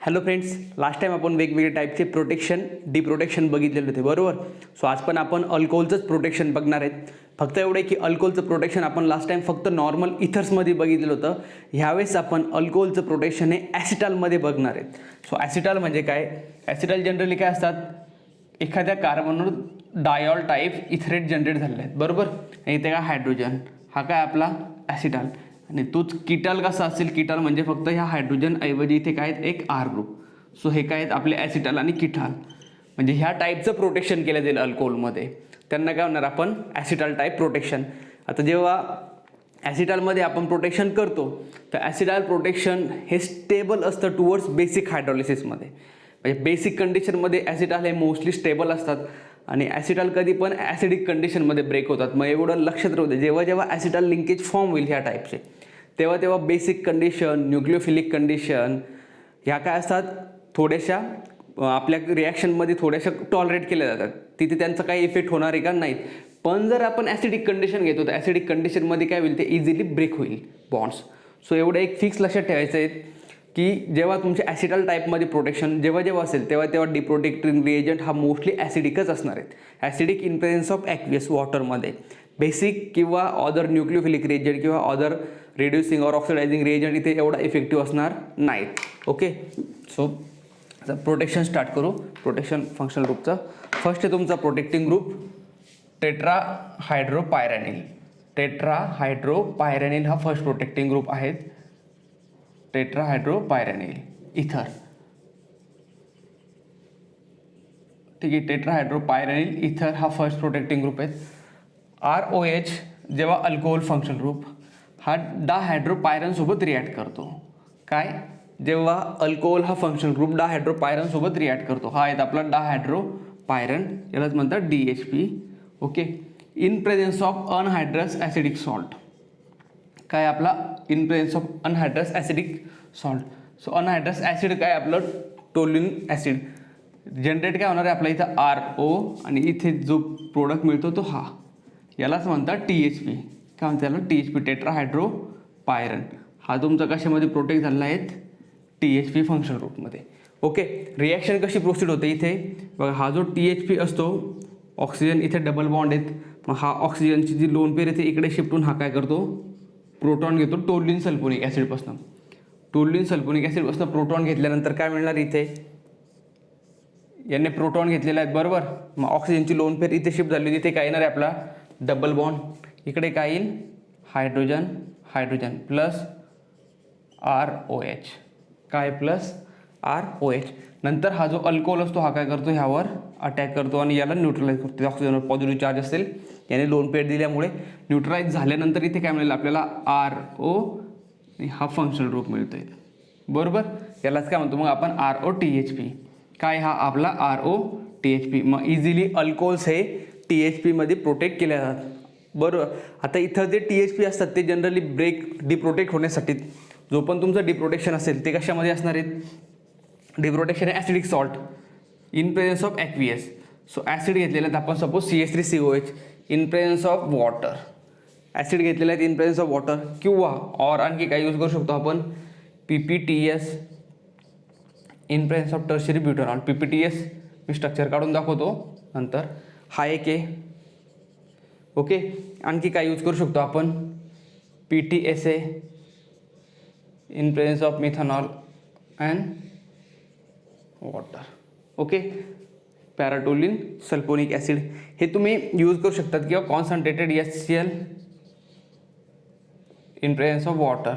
Hello friends, last time आपण वेगवेगळे टाईपचे प्रोटेक्शन डिप्रोटेक्शन बघितलेले होते बरोबर. सो आज पण आपण अल्कोहोलचंच प्रोटेक्शन बघणार आहेत. फक्त एवढे की अल्कोहोलचं प्रोटेक्शन आपण लास्ट टाइम फक्त नॉर्मल इथर्समध्ये बघितलेलं होतं. ह्यावेळेस आपण अल्कोहोलचं प्रोटेक्शन हे ॲसिटॉलमध्ये बघणार आहेत. सो ॲसिटॉल म्हणजे काय? ॲसिटॉल जनरली काय असतात, एखाद्या कार्बनवर डायॉल टाईप इथरेट जनरेट झालेले आहेत बरोबर. इथे काय हायड्रोजन, हा काय आपला ॲसिटॉल. आणि तोच कीटल कसा असेल, कीटल म्हणजे फक्त ह्या हायड्रोजन ऐवजी इथे काय आहेत एक आर ग्रुप. सो हे काय आहेत आपले ॲसिटॉल आणि कीटॉल. म्हणजे ह्या टाईपचं प्रोटेक्शन केलं जाईल अल्कोहोलमध्ये, त्यांना काय होणार आपण ॲसिटॉल टाईप प्रोटेक्शन. आता जेव्हा ॲसिटॉलमध्ये आपण प्रोटेक्शन करतो तर ॲसिटॉल प्रोटेक्शन हे स्टेबल असतं टुवर्ड्स बेसिक हायड्रॉलिसिसमध्ये. म्हणजे बेसिक कंडिशनमध्ये ॲसिटॉल हे मोस्टली स्टेबल असतात आणि ॲसिटॉल कधी पण ॲसिडिक कंडिशनमध्ये ब्रेक होतात. मग एवढं लक्षात राहू दे, जेव्हा जेव्हा ॲसिटॉल लिंकेज फॉर्म होईल ह्या टाईपचे, तेव्हा तेव्हा बेसिक कंडिशन, न्यूक्लिओफिलिक कंडिशन ह्या काय असतात थोड्याशा आपल्या रिॲक्शनमध्ये थोड्याशा टॉलरेट केल्या जातात. तिथे त्यांचा काही इफेक्ट होणार आहे का? नाहीत. पण जर आपण ॲसिडिक कंडिशन घेतो तर ॲसिडिक कंडिशनमध्ये काय होईल, ते इझिली ब्रेक होईल बॉन्ड्स. सो एवढं एक फिक्स लक्षात ठेवायचं आहे की जेव्हा तुमचे ॲसिटॉल टाईपमध्ये प्रोटेक्शन जेव्हा जेव्हा असेल तेव्हा तेव्हा डिप्रोटेक्टिंग रिएजंट हा मोस्टली ॲसिडिकच असणार आहेत. Acidic in presence of aqueous वॉटरमध्ये. बेसिक किंवा अदर न्यूक्लिओफिलिक रिएजंट किंवा other reducing or oxidizing reagent इथे एवढा इफेक्टिव्ह असणार नाहीत. ओके, सो प्रोटेक्शन स्टार्ट करू. प्रोटेक्शन फंक्शनल ग्रुपचा फर्स्ट आहे तुमचा प्रोटेक्टिंग ग्रुप टेट्राहायड्रोपायरॅनिल. टेट्राहायड्रोपायरॅनिल हा फर्स्ट प्रोटेक्टिंग ग्रुप आहे. टेट्राहायड्रोपायरॅनिल इथर, ठीक आहे. टेट्राहायड्रोपायरॅनिल इथर हा फर्स्ट प्रोटेक्टिंग ग्रुप आहे. ROH जेव्हा अल्कोहोल फंक्शनल ग्रुप हा डाहायड्रोपायरन सोबत रिॲक्ट करतो. काय? जेव्हा अल्कोहोल हा फंक्शनल ग्रुप डाहायड्रोपायरन सोबत रिॲक्ट करतो, हा आहे आपला डाहायड्रोपायरन, यालाच म्हणतात DHP. Okay, in presence of anhydrous acidic salt. काय आपला in presence of anhydrous acidic salt. So anhydrous acid काय आपलं टोल्युइन ॲसिड जनरेट काय होणार आहे आपल्या इथं RO आणि इथे जो प्रोडक्ट मिळतो तो हा, यालाच म्हणतात THP. काय म्हणतात याला? THP टेट्राहायड्रोपायरन. हा तुमचा कशामध्ये प्रोटेक्ट झालेला आहे? THP फंक्शनल ग्रुपमध्ये. ओके, रिॲक्शन कशी प्रोसीड होते इथे बघा. हा जो THP असतो, ऑक्सिजन इथे डबल बॉन्ड आहेत, मग हा ऑक्सिजनची जी लोन पेअर येते इकडे शिफ्ट होऊन हा काय करतो, प्रोटॉन घेतो toluene sulphonic ॲसिडपासून. Toluene sulphonic ॲसिडपासून proton घेतल्यानंतर काय मिळणार इथे, याने प्रोटॉन घेतलेला आहे बरोबर. मग ऑक्सिजनची लोन पेअर इथे शिफ्ट झाली, तिथे काय येणार आहे आपला डबल बॉन्ड. इकडे काय येईल हायड्रोजन हायड्रोजन प्लस ROH. काय प्लस ROH. नंतर हा जो अल्कोहोल असतो हा काय करतो, ह्यावर अटॅक करतो आणि याला न्यूट्रलाइज करतो. ऑक्सिजनवर पॉझिटिव्ह चार्ज असेल, याने लोन पेअर दिल्यामुळे न्यूट्रलाइज झाल्यानंतर इथे काय मिळेल आपल्याला RO आणि हा फंक्शनल ग्रुप मिळतोय बरोबर. यालाच काय म्हणतो मग आपण ROTHP. काय हा आपला ROTHP. मग इझिली अल्कोहोल्स हे THPमध्ये प्रोटेक्ट केले जातात बरोबर. आता इथं जे THP असतात ते जनरली डिप्रोटेक्ट होण्यासाठी, जो पण तुमचं डिप्रोटेक्शन असेल ते कशामध्ये असणार आहेत, deprotection acidic salt in presence of aqueous. So acid घेतलेलं आहेत आपण, suppose CH3COH in presence of water. Acid घेतलेलं आहेत इन प्रेझेन्स ऑफ वॉटर, किंवा और आणखी काय यूज करू शकतो आपण, PPTS in presence of tertiary butanol. PPTS मी स्ट्रक्चर काढून दाखवतो नंतर. हा एक आहे. ओके, आणखी काय यूज करू शकतो आपण, PTSA in presence of methanol and water. Okay, paratoluene sulphonic acid हे तुम्ही यूज करू शकतात, किंवा concentrated HCl in presence of water.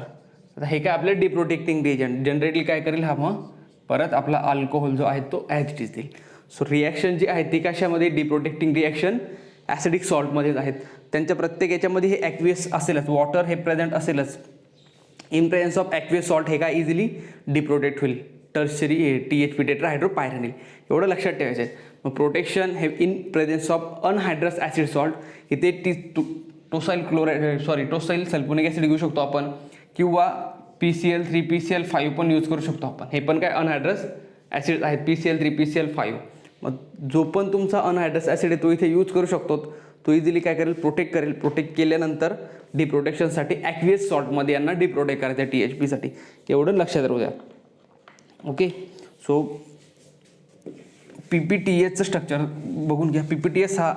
आता हे काय आपले डिप्रोटेक्टिंग रिएजंट जनरेटली काय करेल, हा मग परत आपला अल्कोहोल जो आहे तो ॲज इट इज देईल. सो रिॲक्शन जी आहे ती कशामध्ये, डिप्रोटेक्टिंग रिॲक्शन ॲसिडिक सॉल्टमध्येच आहेत. त्यांच्या प्रत्येक याच्यामध्ये हे ॲक्वियस असेलच, वॉटर हे प्रेझेंट असेलच. In presence of aqueous salt हे काय इझिली डिप्रोटेक्ट होईल, टर्शरी THP टेट्राहायड्रोपायरॅनिल. एवढं लक्षात ठेवायचं आहे. मग प्रोटेक्शन हे in presence of anhydrous acid salt, इथे टोसाइल सल्फोनिक ॲसिड घेऊ शकतो आपण, किंवा PCl3 PCl5 पण यूज करू शकतो आपण. हे पण काय अनहायड्रस ॲसिड आहेत, PCl3 PCl5. मग जो पण तुमचा अनहायड्रस ॲसिड आहे तो इथे यूज करू शकतो. तो इझिली काय करेल, प्रोटेक्ट करेल. प्रोटेक्ट केल्यानंतर डिप्रोटेक्शनसाठी ॲक्वियस सॉल्टमध्ये यांना डिप्रोटेक्ट करायचं THPसाठी. एवढं लक्षात राहू द्या. ओके. सो PPTS स्ट्रक्चर बघून घ्या. PPTS हा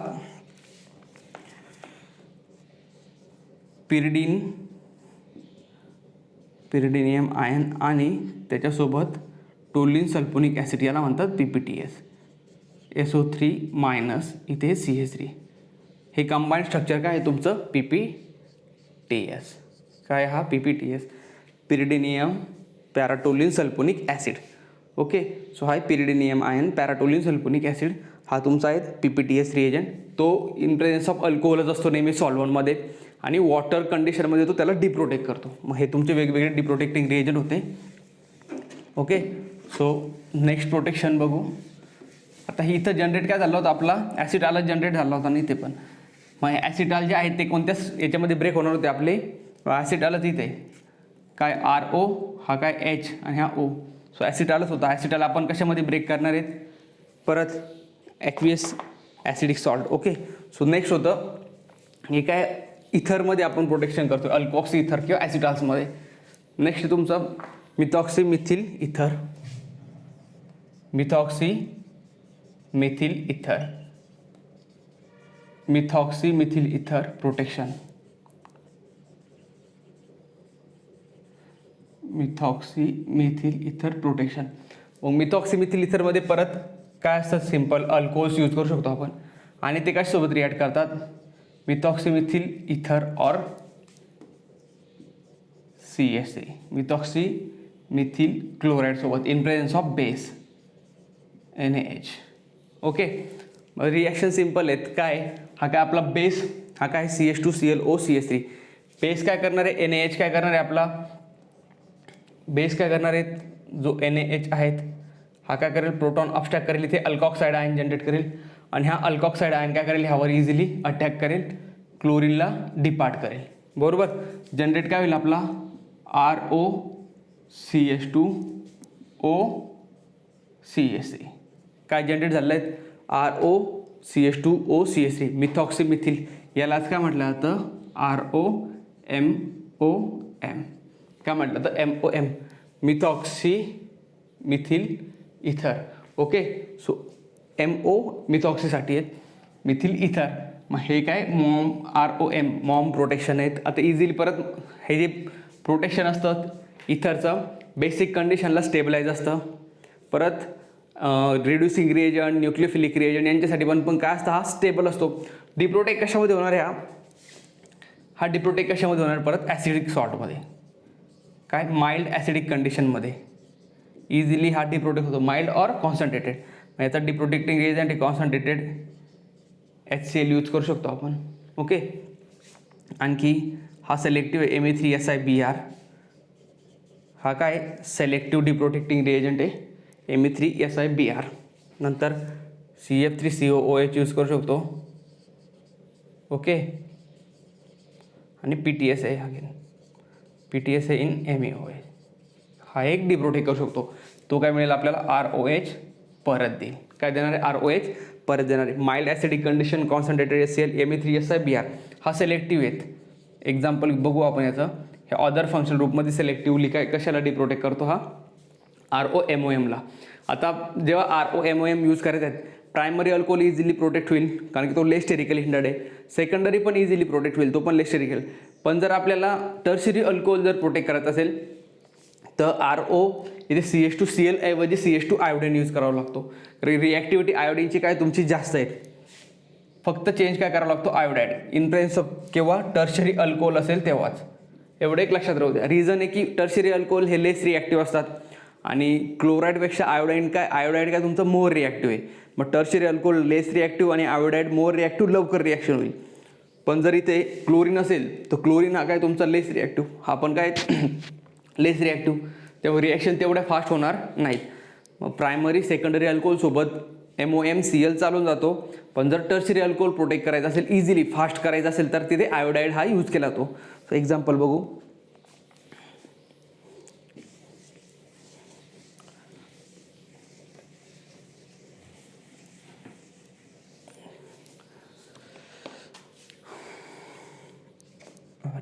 पिरिडिनियम आयन आणि त्याच्यासोबत टोल्युइन सल्फोनिक ॲसिड याला म्हणतात PPTS. SO3 मायनस इथे CH3. हे कंबाईंड स्ट्रक्चर काय आहे तुमचं PPTS. काय हा PPTS pyridinium paratoluene sulphonic acid. Okay. So हा pyridinium ion paratoluene sulphonic acid हा तुमचा आहे PPTS रिएजंट. तो इन प्रेझेन्स ऑफ अल्कोहोलच असतो नेहमी सॉल्व्हंटमध्ये आणि वॉटर कंडिशनमध्ये तो त्याला डिप्रोटेक्ट करतो. मग हे तुमचे वेगवेगळे डिप्रोटेक्टिंग रिएजंट होते. ओके. सो नेक्स्ट प्रोटेक्शन बघू. आता ही इथं जनरेट काय झालं होतं आपला ॲसिटाल जनरेट झाला होता ना इथे पण. मग ॲसिटाल जे आहेत ते कोणत्याच याच्यामध्ये ब्रेक होणार होते आपले ॲसिटालच इथे काय RO हा काय H आणि हा O. सो ॲसिटालच होता. ॲसिटाल आपण कशामध्ये ब्रेक करणार आहेत परत aqueous acidic salt. Okay. So next होतं हे काय इथरमध्ये आपण प्रोटेक्शन करतो अल्कॉक्सी इथर किंवा ॲसिटाल्समध्ये. नेक्स्ट तुमचं मिथॉक्सी मिथिल इथर. मिथॉक्सी मिथिल इथर प्रोटेक्शन. मिथॉक्सी मिथिल इथर प्रोटेक्शन. मग मिथॉक्सी मिथिल इथरमध्ये परत काय असतं सिम्पल अल्कोहोल्स यूज करू शकतो आपण आणि ते कशासोबत रिॲक्ट करतात मिथॉक्सी मिथिल इथर और CH3 मिथॉक्सी मिथिल क्लोराइड सोबत in presence of base NaH. Okay. मग रिॲक्शन सिम्पल आहेत काय हा काय आपला बेस हा काय CH2ClO CH3. बेस काय करणार आहे NaH काय करणार आहे आपला बेस काय करणार आहेत जो NaH आहेत हा काय करेल प्रोटॉन अबस्ट्रॅक्ट करेल इथे अल्कॉक्साईड आयन जनरेट करेल आणि हा अल्कॉक्साईड आयन काय करेल ह्यावर इझिली अटॅक करेल क्लोरीनला डिपार्ट करेल. बरोबर. जनरेट काय होईल आपला ROCH2O CH3. काय जनरेट झालं आहे ROCH2O CH3 मिथॉक्सी मिथिल यालाच काय म्हटलं जातं ROMOM. काय म्हटलं तर MOM मिथॉक्सी मिथिल इथर. ओके. सो MO मिथॉक्सीसाठी आहेत मिथिल इथर. मग हे काय ROM मॉम प्रोटेक्शन आहेत. आता इझिली परत हे जे प्रोटेक्शन असतं इथरचं बेसिक कंडिशनला स्टेबलाइज असतं. परत रिड्युसिंग रिएजंट न्यूक्लियोफिलिक रिएजंट यांच्यासाठी पण काय असतं हा स्टेबल असतो. डिप्रोटेक्ट कशामध्ये होणार आहे हा डिप्रोटेक्ट कशामध्ये होणार परत ॲसिडिक सॉल्टमध्ये काय माइल्ड ॲसिडिक कंडिशनमध्ये इझिली हा डिप्रोटेक्ट होतो माइल्ड और कॉन्सन्ट्रेटेड. याचा डिप्रोटेक्टिंग रिएजंट हे कॉन्सन्ट्रेटेड HCl यूज करू शकतो आपण. ओके. आणखी हा सिलेक्टिव्ह Me3SiBr हा काय सिलेक्टिव्ह डिप्रोटेक्टिंग रिएजंट आहे Me3SiBr. नंतर CF3COOH यूज करू शकतो. ओके. आणि PTS आहे अगेन PTS आहे इन MeOH हा एक डिप्रोटेक्ट करू शकतो. तो काय मिळेल आपल्याला ROH परत देईल. काय देणार आहे ROH परत देणार आहे. Mild acidic condition concentrated HCl Me3SiBr हा सिलेक्टिव्ह आहेत. एक्झाम्पल बघू आपण याचं हे अदर फंक्शनल ग्रुपमध्ये सिलेक्टिव्हली काय कशाला डिप्रोटेक्ट करतो हा ROMOMला. आता जेव्हा ROMOM यूज करायचे आहेत प्रायमरी अल्कोहोल इझिली प्रोटेक्ट होईल कारण की तो लेस स्टेरिकल हिंडड आहे. सेकंडरी पण इझिली प्रोटेक्ट होईल तो पण लेस स्टेरिकल. पण जर आपल्याला टर्शरी अल्कोहोल जर प्रोटेक्ट करायचं असेल तर RO इथे CH2Cl ऐवजी CH2 आयोडीन यूज करावा लागतो. रिॲक्टिव्हिटी आयोडीनची काय तुमची जास्त आहे. फक्त चेंज काय करावा लागतो आयोडाईड इन प्रेझेन्स ऑफ केव्हा टर्शरी अल्कोहोल असेल तेव्हाच. एवढं एक लक्षात राहू द्या. रिझन आहे की टर्शरी अल्कोहोल हे लेस रिॲक्टिव्ह असतात आणि क्लोराईडपेक्षा आयोडाईड काय तुमचं मोर रिॲक्टिव्ह आहे. मग टर्शरी अल्कोहोल लेस रिॲक्टिव्ह आणि आयोडाईड मोर रिॲक्टिव्ह लवकर रिॲक्शन होईल. पण जर इथे क्लोरीन असेल तर क्लोरीन हा काय तुमचा लेस रिॲक्टिव्ह हा पण काय लेस रिॲक्टिव्ह तेव्हा रिॲक्शन तेवढ्या फास्ट होणार नाहीत. मग प्रायमरी सेकंडरी अल्कोहोलसोबत MOMCl चालून जातो. पण जर टर्शरी अल्कोहोल प्रोटेक्ट करायचं असेल इझिली फास्ट करायचं असेल तर तिथे आयोडाईड हा यूज केला जातो. सो एक्झाम्पल बघू.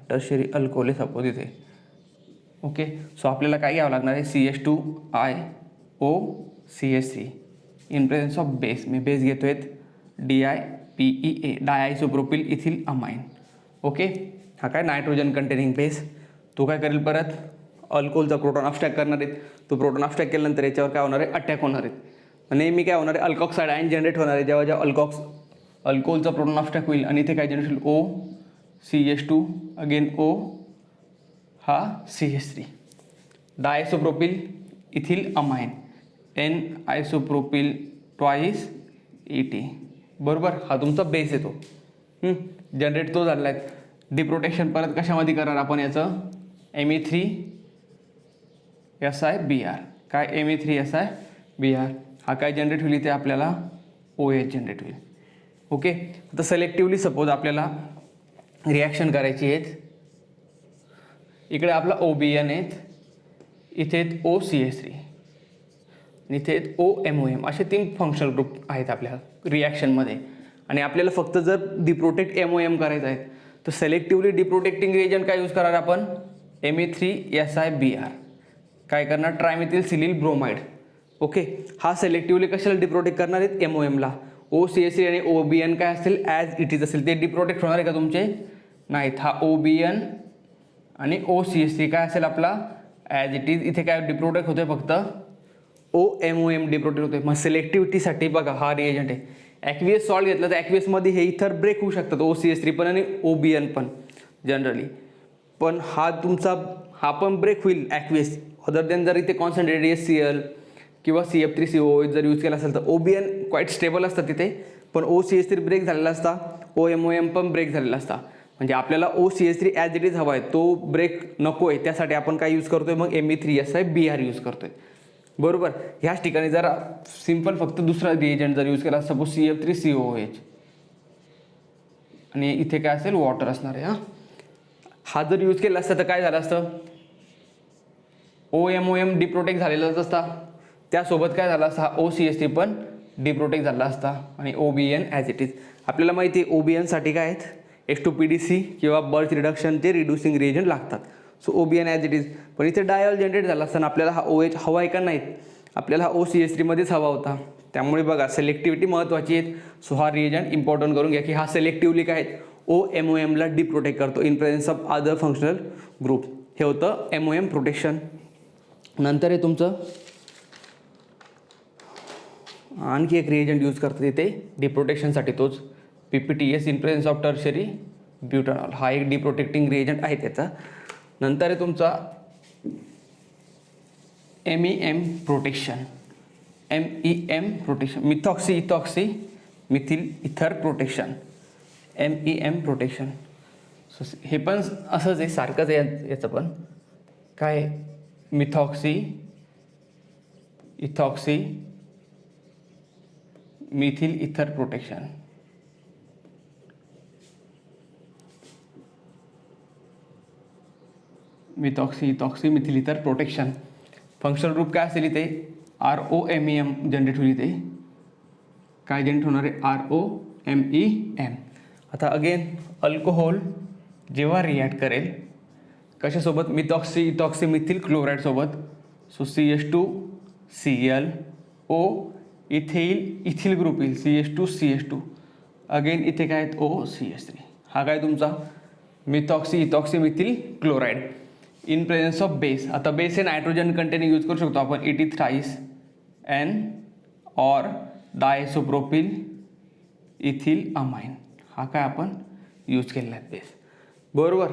टर्शरी अल्कोहोल आहे सपोज इथे. ओके. सो आपल्याला काय घ्यावं लागणार आहे CH2I OCH3 in presence of base. Me base घेतो आहेत DIPEA, डायआयसोप्रोपिल इथिल अमाइन. ओके, हा काय नायट्रोजन कंटेनिंग बेस. तो काय करेल परत अल्कोहोलचा प्रोटॉन अपस्टॅक करणार आहेत. तो प्रोटॉन अपस्टॅक केल्यानंतर याच्यावर काय होणार आहे, अटॅक होणार आहेत. नेहमी काय होणार आहे, अल्कॉक्साइड आयन जनरेट होणार आहे. जेव्हा अल्कोहोलचा प्रोटॉन अपस्टॅक होईल आणि इथे काय जनरेट होईल, OCH2 अगेन O हा CH3, diisopropyl ethyl amine N isopropyl twice ET. बरोबर, हा तुमचा बेस येतो. जनरेट तो झालेला आहे. डिप्रोटेक्शन परत कशामध्ये करणार आपण याचं, Me3SiBr. काय Me3SiBr हा काय जनरेट होईल, इथे आपल्याला OH जनरेट होईल. ओके, आता सेलेक्टिवली सपोज आपल्याला रिॲक्शन करायची आहेत. इकडे आपला OBN आहेत, इथे आहेत OCH3, इथे आहेत OMOM. असे 3 फंक्शनल ग्रुप आहेत आपल्या रिॲक्शनमध्ये. आणि आपल्याला फक्त जर डिप्रोटेक्ट MOM करायचं आहे तर सेलेक्टिवली डिप्रोटेक्टिंग रिएजंट काय यूज करणार आपण, Me3SiBr. काय करणार, ट्रायमिथिल सिलिल ब्रोमाइड. ओके, हा सेलेक्टिवली कशाला डिप्रोटेक्ट करणार आहेत, MOMला. OCH3 आणि OBN काय असेल, ॲज इट इज असेल. ते डिप्रोटेक्ट होणार आहे का तुमचे, नाहीत. हा OBN आणि OCH3 काय असेल आपला, ॲज इट इज. इथे काय डिप्रोटेक्ट होतोय, फक्त OMOM डिप्रोटेक्ट होतोय. मग सिलेक्टिव्हिटीसाठी बघा हा रिएजंट आहे. ॲक्वियस सॉल्ट घेतलं तर ॲक्वियसमध्ये हे इथर ब्रेक होऊ शकतात, OCH3 पण आणि OBN पण जनरली. पण हा तुमचा हा पण ब्रेक होईल ॲक्वियस. अदर दॅन जर इथे कॉन्सन्ट्रेटेड HCl किंवा CF3COOH जर यूज केला असेल तर OBN क्वाईट स्टेबल असतं तिथे, पण OCH3 ब्रेक झालेला असता, OMOM पण ब्रेक झालेला असता. म्हणजे आपल्याला OCH3 ॲज इट इज हवा आहे, तो ब्रेक नको आहे. त्यासाठी आपण काय यूज करतोय मग, Me3SiBr यूज करतोय. बरोबर, ह्याच ठिकाणी जर सिंपल फक्त दुसरा रिएजंट जर यूज केला, सपोज CF3COOH आणि इथे काय असेल, वॉटर असणार आहे. हा जर यूज केला असता तर काय झालं असतं, OMOM डिप्रोटेक्ट झालेलाच असता. त्यासोबत काय झालं असता, OCH3 पण डिप्रोटेक्ट झाला असता आणि OBN ॲज इट इज. आपल्याला माहिती आहे OBNसाठी काय आहेत, H2PDC किंवा बर्थ रिडक्शनचे रिड्युसिंग रिएजंट लागतात. So OBN as it is. पण इथे डायऑल जनरेट झाला असताना आपल्याला हा OH हवा आहे का नाहीत, आपल्याला हा OCH3 मध्येच हवा होता. त्यामुळे बघा सेलेक्टिव्हिटी महत्त्वाची आहे. सो हा रिएजंट इम्पॉर्टंट करून घ्या की हा सेलेक्टिव्हली काय आहेत, OMOMला डिप्रोटेक्ट करतो in presence of other functional group. हे होतं MOM प्रोटेक्शन. नंतर हे तुमचं आणखी एक रिएजंट यूज करतात इथे डिप्रोटेक्शनसाठी, तोच PPTS in presence of tertiary butanol. हा एक डिप्रोटेक्टिंग रिएजंट आहे त्याचा. नंतर आहे तुमचा MEM protection. MEM protection, methoxy ethoxy methyl इथर प्रोटेक्शन, MEM प्रोटेक्शन. सो हे पण असंच आहे, सारखंच आहे याचं पण. काय, मिथॉक्सी इथॉक्सी मिथिल इथर प्रोटेक्शन. मिथॉक्सी इथॉक्सी मिथिल इथर प्रोटेक्शन. फंक्शनल ग्रुप काय असेल इथे, ROMEM जनरेट होईल. इथे काय जनरेट होणार आहे, ROMEM. आता अगेन अल्कोहोल जेव्हा रिॲक्ट करेल कशासोबत, मिथॉक्सी इथॉक्सी मिथिल क्लोराईड सोबत. So CH2Cl O ethyl group येईल, CH2CH2. अगेन इथे काय आहेत, OCH3. हा काय तुमचा methoxy ethoxy methyl chloride in presence of base. आता बेस हे नायट्रोजन कंटेनिंग यूज करू शकतो आपण, ET N और डायसोप्रोपिल इथिल अमाइन. हा काय आपण यूज केलेला आहे बेस. बरोबर,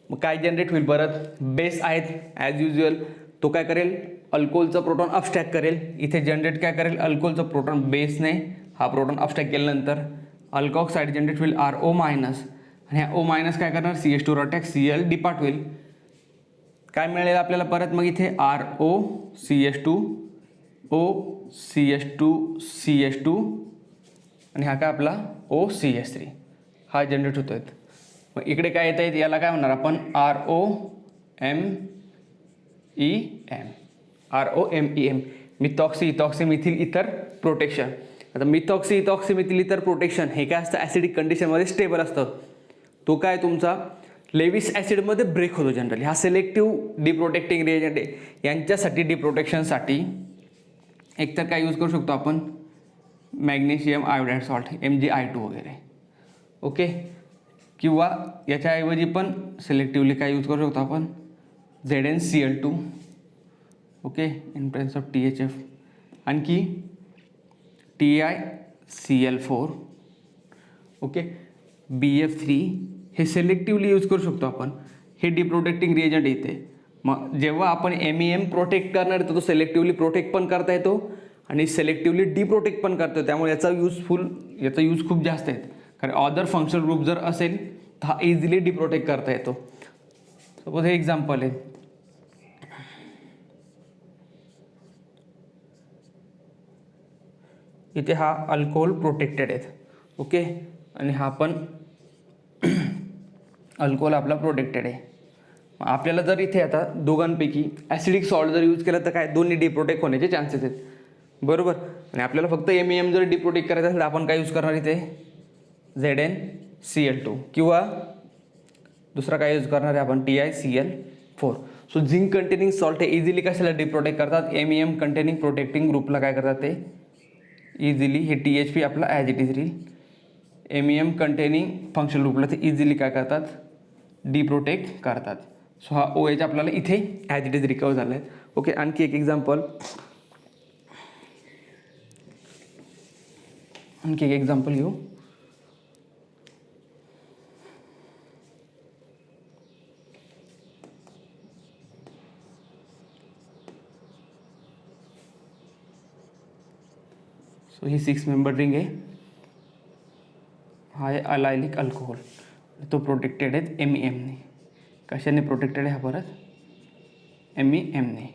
मग काय जनरेट होईल परत, बेस आहेत ॲज युज्युअल. तो काय करेल, अल्कोहोलचा प्रोटॉन अपस्टॅक करेल. इथे जनरेट काय करेल, अल्कोहोलचा प्रोटॉन बेसने हा प्रोटॉन अपस्टॅक केल्यानंतर अल्कॉक्साइड जनरेट होईल RO मायनस, आणि ह्या O मायनस काय करणार, CH2 अटॅक Cl डिपार्ट होईल. काय मिळेल आपल्याला परत मग इथे RO CH2 O CH2 CH2 आणि हा काय आपला OCH3 हा जनरेट होतोय. मग इकडे काय येत आहेत, याला काय म्हणणार आपण, ROMEM मिथॉक्सी इथॉक्सी मिथिल इथर प्रोटेक्शन. आता मिथॉक्सी इथॉक्सी मिथिल इथर प्रोटेक्शन हे काय असतं, ॲसिडिक कंडिशनमध्ये स्टेबल असतं. तो काय तुमचा लेविस ॲसिडमध्ये ब्रेक होतो जनरली. हा सिलेक्टिव्ह डिप्रोटेक्टिंग रिएजंट आहे. यांच्यासाठी डिप्रोटेक्शनसाठी एकतर काय यूज करू शकतो आपण, मॅग्नेशियम आयोडाईड सॉल्ट MgI2 वगैरे, ओके. किंवा याच्याऐवजी पण सिलेक्टिवली काय यूज करू शकतो आपण, ZnCl2, okay, in presence of THF. आणखी TiCl4, ओके, BF3 हे सिलेक्टिवली यूज करू शकतो आपण. हे डिप्रोटेक्टिंग रिएजंट येते. मग जेव्हा आपण MEM प्रोटेक्ट करणार तर तो सिलेक्टिवली प्रोटेक्ट पण करता येतो आणि सिलेक्टिवली डिप्रोटेक्ट पण करतो. त्यामुळे याचा यूज खूप जास्त आहे. कारण अदर फंक्शनल ग्रुप जर असेल तर हा इझिली डिप्रोटेक्ट करता येतो. सपोज हे एक्झाम्पल आहे, इथे हा अल्कोहोल प्रोटेक्टेड आहेत, ओके, आणि हा पण अल्कोहोल आपला प्रोटेक्टेड आहे. आपल्याला जर इथे आता दोघांपैकी ॲसिडिक सॉल्ट जर यूज केलं तर काय दोन्ही डिप्रोटेक्ट होण्याचे चान्सेस आहेत, बरोबर. आणि आपल्याला फक्त MEM जर डिप्रोटेक्ट करायचं असेल तर आपण काय यूज करणार इथे, ZnCl2 किंवा दुसरा काय यूज करणार आहे आपण, TiCl4. So zinc containing salt हे इझिली कशाला डिप्रोटेक्ट करतात, MEM कंटेनिंग प्रोटेक्टिंग ग्रुपला काय करतात ते इझिली, हे THP आपला ॲज इट इज राहील. MEM कंटेनिंग फंक्शनल ग्रुपला ते इझिली काय करतात, डिप्रोटेक्ट करतात. सो हा OH आपल्याला इथे ॲज इट इज रिकवर झाला आहे, ओके. आणखी एक एक्झाम्पल घेऊ. सो ही 6 मेंबर रिंग आहे, हा आहे अलायलिक अल्कोहोल, तो प्रोटेक्टेड आहेत MEMने. कशाने प्रोटेक्टेड आहे हा परत, MEMने,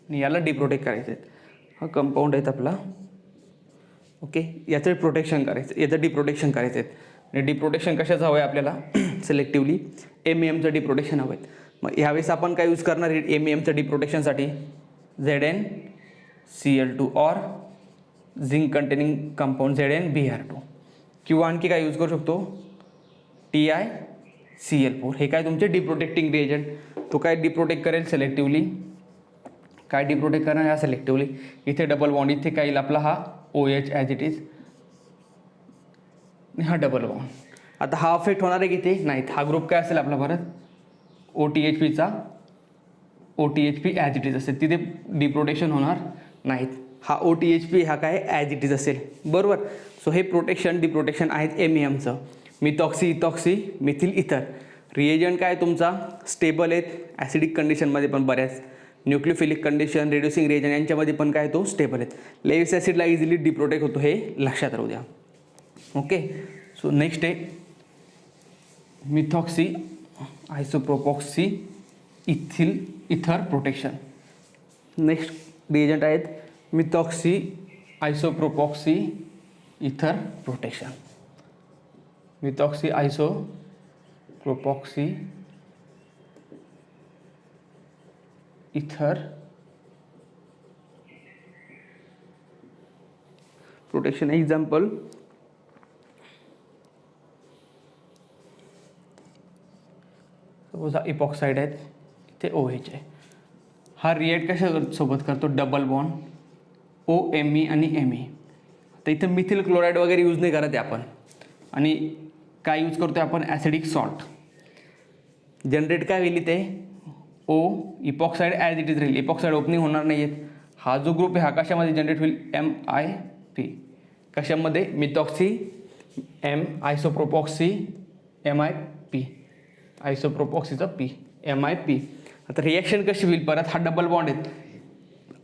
आणि याला डिप्रोटेक्ट करायचं आहे. हा कंपाऊंड आहेत आपला, ओके. याचं प्रोटेक्शन करायचं, याचं डिप्रोटेक्शन करायचं आहे. आणि डिप्रोटेक्शन कशाचं हवं आहे आपल्याला, सिलेक्टिवली MEMचं डिप्रोटेक्शन हवं आहे. मग यावेळेस आपण काय यूज करणार आहे MEMचं डिप्रोटेक्शनसाठी, ZnCl2 और झिंक कंटेनिंग कंपाऊंड ZnBr2, किंवा आणखी काय यूज करू शकतो, TiCl4. हे काय तुमचे डिप्रोटेक्टिंग रिएजंट, तो काय डिप्रोटेक्ट करेल सिलेक्टिवली, काय डिप्रोटेक्ट करणार हा सिलेक्टिवली. इथे डबल बॉन्ड, इथे काय येईल आपला हा OH ॲज इट इज, हा डबल बॉन्ड. आता हा अफेक्ट होणार आहे की ते नाहीत. हा ग्रुप काय असेल आपला परत OTHPचा, OTHP ॲज इट इज असेल, तिथे डिप्रोटेक्शन होणार नाहीत. हा OTHP हा काय ॲज इट इज असेल, बरोबर. सो हे प्रोटेक्शन डिप्रोटेक्शन आहेत MEMचं. मिथॉक्सी, इथॉक्सी, मिथिल इथर रिएजंट काय तुमचा स्टेबल आहेत, ॲसिडिक कंडिशनमध्ये पण बऱ्याच, न्यूक्लियोफिलिक कंडिशन, रिड्युसिंग रिएजंट यांच्यामध्ये पण काय तो स्टेबल आहेत. लेविस ॲसिडला इझिली डिप्रोटेक्ट होतो, हे लक्षात राहू द्या, ओके. सो नेक्स्ट आहे मिथॉक्सी आयसोप्रोपॉक्सी इथिल इथर प्रोटेक्शन. नेक्स्ट रिएजंट आहेत मिथॉक्सी आयसोप्रोपॉक्सी इथर प्रोटेक्शन. मिथॉक्सी आयसोप्रोपॉक्सी इथर प्रोटेक्शन. एक्झाम्पल सपोज हा इपॉक्साइड आहेत, इथे OH आहे. हा रिएक्ट कशा सोबत करतो, डबल बॉन्ड OMe आणि Me. तर इथं मिथिल क्लोराईड वगैरे यूज नाही करत आहे आपण, आणि काय यूज करतो आपण, ॲसिडिक सॉल्ट. जनरेट काय होईल ते O, epoxide as it is राहील, इपॉक्साइड ओपनिंग होणार नाही आहेत. हा जो ग्रुप आहे हा कशामध्ये जनरेट होईल, MIP. कशामध्ये, methoxy M आयसोप्रोपॉक्सी MIP, आयसोप्रोपॉक्सीचा P MIP. आता रिॲक्शन कशी होईल, परत हा डबल बॉन्ड आहेत.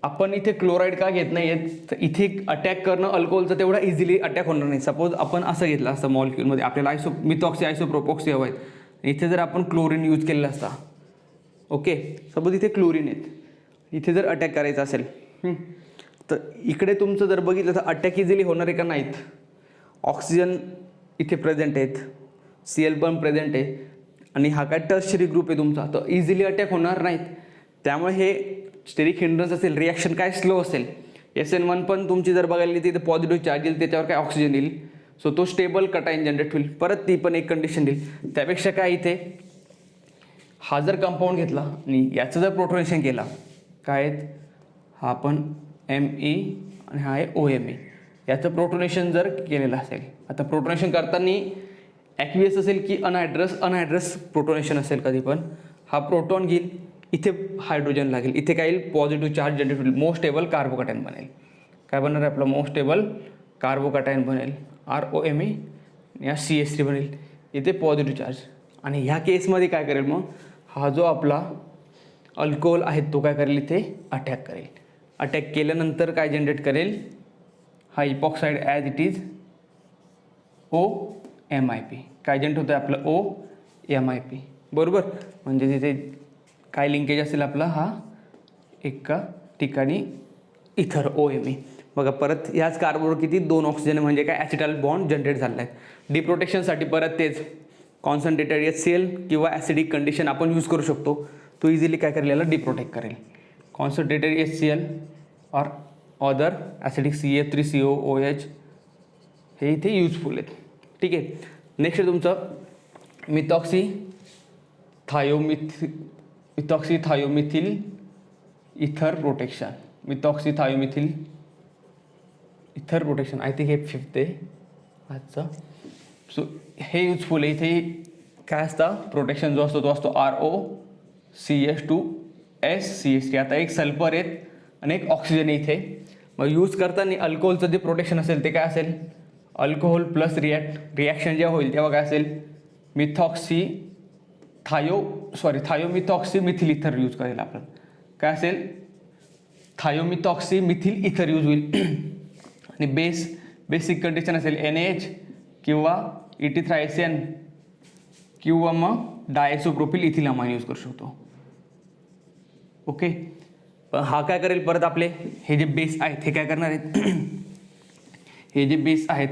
आपण इथे क्लोराईड का घेत नाही आहेत, तर इथे अटॅक करणं अल्कोहोलचं तेवढा इझिली अटॅक होणार नाही. सपोज आपण असं घेतलं असतं मॉलिक्यूलमध्ये, आपल्याला मिथॉक्सी आयसोप्रोपॉक्सी हवं आहे, इथे जर आपण क्लोरीन यूज केलेला असता, ओके. सपोज इथे क्लोरीन आहेत, इथे जर अटॅक करायचा असेल तर इकडे तुमचं जर बघितलं तर अटॅक इझिली होणार आहे का नाहीत. ऑक्सिजन इथे प्रेझेंट आहेत, Cl पण प्रेझेंट आहे, आणि हा काय टर्शरी ग्रुप आहे तुमचा, तर इझिली अटॅक होणार नाहीत. त्यामुळे हे स्टेरिक हिंड्रन्स असेल, रिॲक्शन काय स्लो असेल. SN1 पण तुमची जर बघायला तिथे पॉझिटिव्ह चार्ज येईल, त्याच्यावर काय ऑक्सिजन येईल, सो तो स्टेबल कटाईन जनरेट होईल. परत ती पण एक कंडिशन देईल. त्यापेक्षा काय इथे हा जर कंपाऊंड घेतला आणि याचं जर प्रोटोनेशन केला, काय आहेत, हा पण Me आणि हा आहे OMe. याचं प्रोटोनेशन जर केलेलं असेल, आता प्रोटोनेशन करताना ॲक्वियस असेल की अनहायड्रस प्रोटोनेशन असेल कधी पण, हा प्रोटॉन घेईल, इथे हायड्रोजन लागेल, इथे काय येईल पॉझिटिव्ह चार्ज जनरेट होईल, मोस्ट स्टेबल कार्बोकॅटायन बनेल. काय बनणार आहे आपलं मोस्ट स्टेबल कार्बोकॅटायन बनेल ROMe, या CH3 बनेल, इथे पॉझिटिव्ह चार्ज. आणि ह्या केसमध्ये काय करेल मग, हा जो आपला अल्कोहोल आहे तो काय करेल इथे अटॅक करेल. अटॅक केल्यानंतर काय जनरेट करेल, हा इपॉक्साईड ॲज इट इज OMIP. काय जनरेट होतं आपलं OMIP, बरोबर. म्हणजे तिथे काय लिंकेज असेल आपला, हा एका ठिकाणी इथर OMe. बघा परत ह्याच कार्बनवर किती 2 ऑक्सिजन म्हणजे काय ॲसिटाइल बॉन्ड जनरेट झालेला आहे. डिप्रोटेक्शनसाठी परत तेच कॉन्सन्ट्रेटेड HCl किंवा ॲसिडिक कंडिशन आपण यूज करू शकतो. तो इझिली काय करेल याला डिप्रोटेक्ट करेल. कॉन्सन्ट्रेटेड HCl और अदर ॲसिडिक CH3COOH हे इथे युजफुल आहेत. ठीक आहे. नेक्स्ट आहे तुमचं मिथॉक्सीथायोमिथिल इथर प्रोटेक्शन. मिथॉक्सीथायोमिथिल इथर प्रोटेक्शन आय थिंक हे 5th आहे आजचं. सो हे युजफुल आहे. इथे काय असतं प्रोटेक्शन जो असतो तो असतो ROCH2SCH3. आता एक सल्फर आहेत आणि एक ऑक्सिजन इथे. मग यूज करताना अल्कोहोलचं जे प्रोटेक्शन असेल ते काय असेल, अल्कोहोल प्लस रिॲक्शन जेव्हा होईल तेव्हा काय असेल, थायोमिथॉक्सी मिथिल इथर यूज करेल आपण. काय असेल थायोमिथॉक्सी मिथिल इथर यूज होईल. आणि बेसिक कंडिशन असेल NaH किंवा इटिथ्रायसेन किंवा मग डायसोप्रोपिल इथिल अमाइन यूज करू शकतो. ओके. पण हा काय करेल परत आपले हे जे बेस आहेत हे काय करणार आहेत हे जे बेस आहेत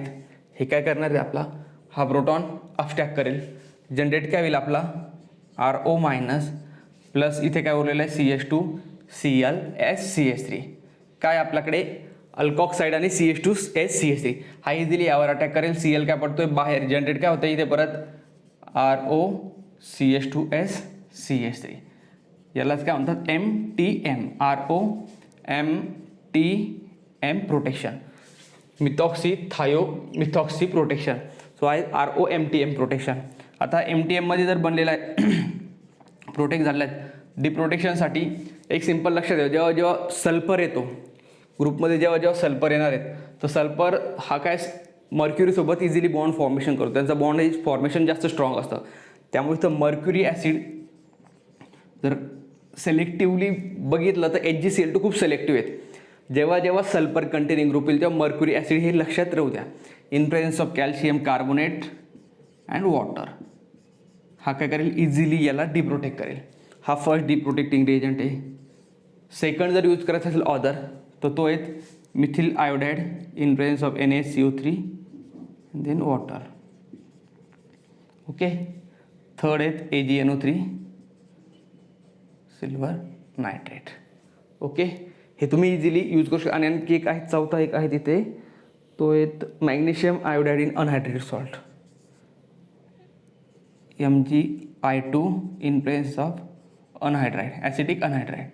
हे काय करणार आहे आपला हा प्रोटॉन अपस्टॅक करेल. जनरेट काय होईल आपला RO मायनस प्लस इथे काय उरलेलं आहे CH2ClSCH3. काय आपल्याकडे अल्कॉक्साईड आणि CH2SCH3. हा इझिली यावर अटॅक करेल. Cl काय पडतोय बाहेर, जनरेट काय होतं इथे परत ROCH2SCH3. यालाच काय म्हणतात MTM ROMTM protection. Methoxy protection. So आहे ROMTM प्रोटेक्शन. आता MTM मध्ये जर बनलेला आहे प्रोटेक्ट झालेला आहे. डिप्रोटेक्शनसाठी एक सिंपल लक्षात ठेवा, जेव्हा जेव्हा सल्फर येतो ग्रुपमध्ये, जेव्हा सल्फर येणार आहेत तर सल्फर हा काय मर्क्युरीसोबत इझिली बॉन्ड फॉर्मेशन करतो. त्यांचा बॉन्ड फॉर्मेशन जास्त स्ट्रॉंग असतं. त्यामुळे तर मर्क्युरी ॲसिड जर सिलेक्टिव्हली बघितलं तर HgCl2 खूप सिलेक्टिव्ह आहेत. जेव्हा जेव्हा सल्फर कंटेनिंग ग्रुप येईल तेव्हा मर्क्युरी ॲसिड हे लक्षात राहू द्या. In presence of calcium carbonate and water हा काय करेल इझिली याला डिप्रोटेक्ट करेल. हा फर्स्ट डिप्रोटेक्टिंग रिएजंट आहे. सेकंड जर यूज करायचा असेल अदर तर तो आहे methyl iodide in presence of NaCO3 then water. Okay. Third आहेत AgNO3 सिल्वर नायट्रेट. ओके. हे तुम्ही इझिली यूज करू शकता. आणि आणखी एक आहे चौथा एक आहे तिथे तो आहे magnesium iodide in anhydrated salt MgI2 in presence of anhydride acidic anhydride.